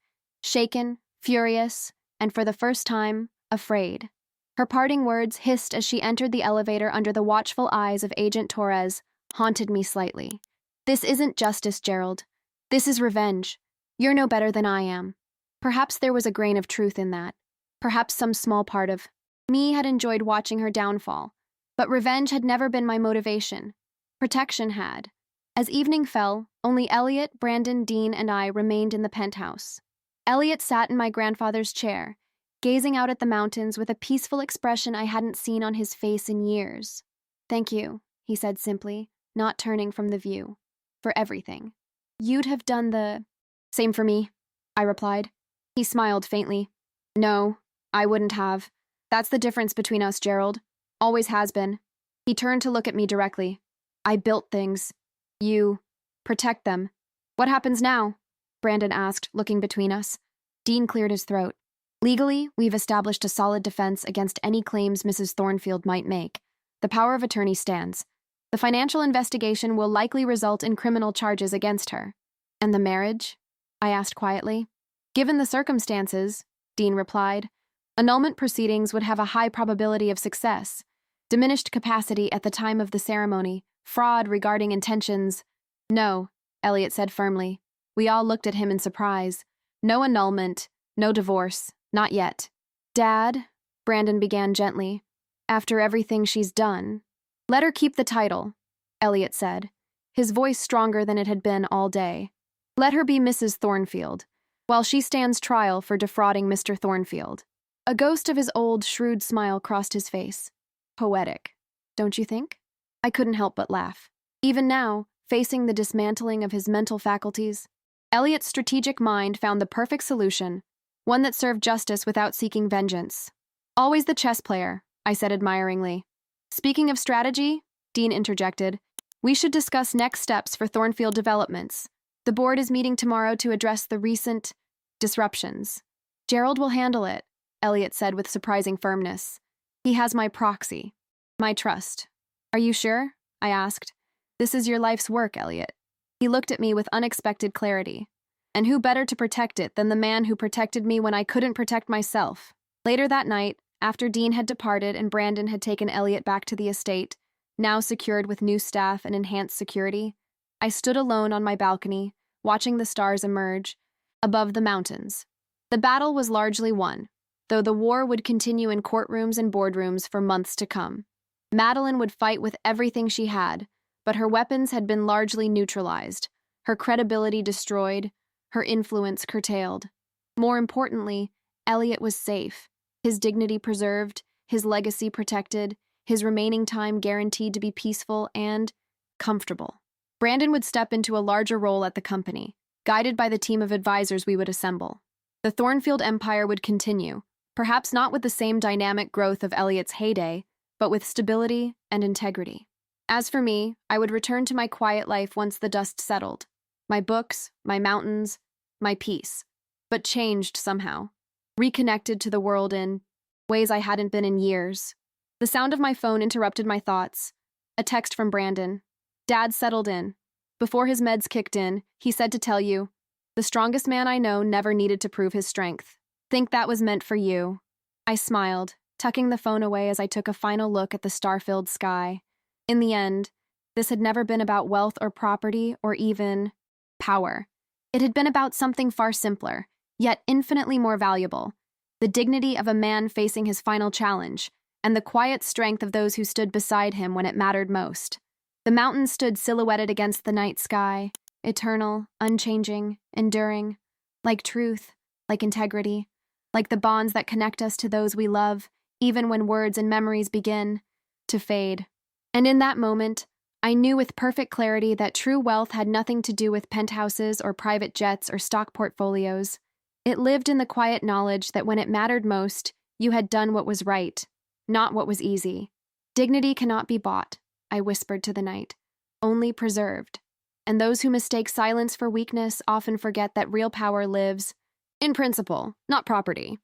Shaken, furious, and for the first time, afraid. Her parting words, hissed as she entered the elevator under the watchful eyes of Agent Torres, haunted me slightly. This isn't justice, Gerald. This is revenge. You're no better than I am. Perhaps there was a grain of truth in that. Perhaps some small part of me had enjoyed watching her downfall. But revenge had never been my motivation. Protection had. As evening fell, only Elliot, Brandon, Dean, and I remained in the penthouse. Elliot sat in my grandfather's chair, gazing out at the mountains with a peaceful expression I hadn't seen on his face in years. Thank you, he said simply, not turning from the view. For everything. You'd have done the same for me, I replied. He smiled faintly. No, I wouldn't have. That's the difference between us, Gerald. Always has been. He turned to look at me directly. I built things. You protect them. What happens now? Brandon asked, looking between us. Dean cleared his throat. Legally, we've established a solid defense against any claims Mrs. Thornfield might make. The power of attorney stands. The financial investigation will likely result in criminal charges against her. And the marriage? I asked quietly. Given the circumstances, Dean replied, annulment proceedings would have a high probability of success. Diminished capacity at the time of the ceremony, fraud regarding intentions. No, Elliot said firmly. We all looked at him in surprise. No annulment, no divorce, not yet. Dad, Brandon began gently, after everything she's done. Let her keep the title, Elliot said, his voice stronger than it had been all day. Let her be Mrs. Thornfield, while she stands trial for defrauding Mr. Thornfield. A ghost of his old, shrewd smile crossed his face. Poetic, don't you think? I couldn't help but laugh. Even now, facing the dismantling of his mental faculties, Elliot's strategic mind found the perfect solution, one that served justice without seeking vengeance. Always the chess player, I said admiringly. Speaking of strategy, Dean interjected, we should discuss next steps for Thornfield developments. The board is meeting tomorrow to address the recent disruptions. Gerald will handle it, Elliot said with surprising firmness. He has my proxy, my trust. Are you sure? I asked. This is your life's work, Elliot. He looked at me with unexpected clarity. And who better to protect it than the man who protected me when I couldn't protect myself? Later that night, after Dean had departed and Brandon had taken Elliot back to the estate, now secured with new staff and enhanced security, I stood alone on my balcony, watching the stars emerge above the mountains. The battle was largely won, though the war would continue in courtrooms and boardrooms for months to come. Madeline would fight with everything she had, but her weapons had been largely neutralized, her credibility destroyed, her influence curtailed. More importantly, Elliot was safe, his dignity preserved, his legacy protected, his remaining time guaranteed to be peaceful and comfortable. Brandon would step into a larger role at the company, guided by the team of advisors we would assemble. The Thornfield empire would continue, perhaps not with the same dynamic growth of Elliot's heyday, but with stability and integrity. As for me, I would return to my quiet life once the dust settled. My books, my mountains, my peace. But changed somehow. reconnected to the world in ways I hadn't been in years. The sound of my phone interrupted my thoughts. A text from Brandon. Dad settled in. Before his meds kicked in, he said to tell you, the strongest man I know never needed to prove his strength. Think that was meant for you. I smiled, tucking the phone away as I took a final look at the star-filled sky. In the end, this had never been about wealth or property or even power. It had been about something far simpler, yet infinitely more valuable. The dignity of a man facing his final challenge, and the quiet strength of those who stood beside him when it mattered most. The mountains stood silhouetted against the night sky, eternal, unchanging, enduring, like truth, like integrity, like the bonds that connect us to those we love, even when words and memories begin to fade. And in that moment, I knew with perfect clarity that true wealth had nothing to do with penthouses or private jets or stock portfolios. It lived in the quiet knowledge that when it mattered most, you had done what was right, not what was easy. Dignity cannot be bought, I whispered to the night, only preserved. And those who mistake silence for weakness often forget that real power lives in principle, not property.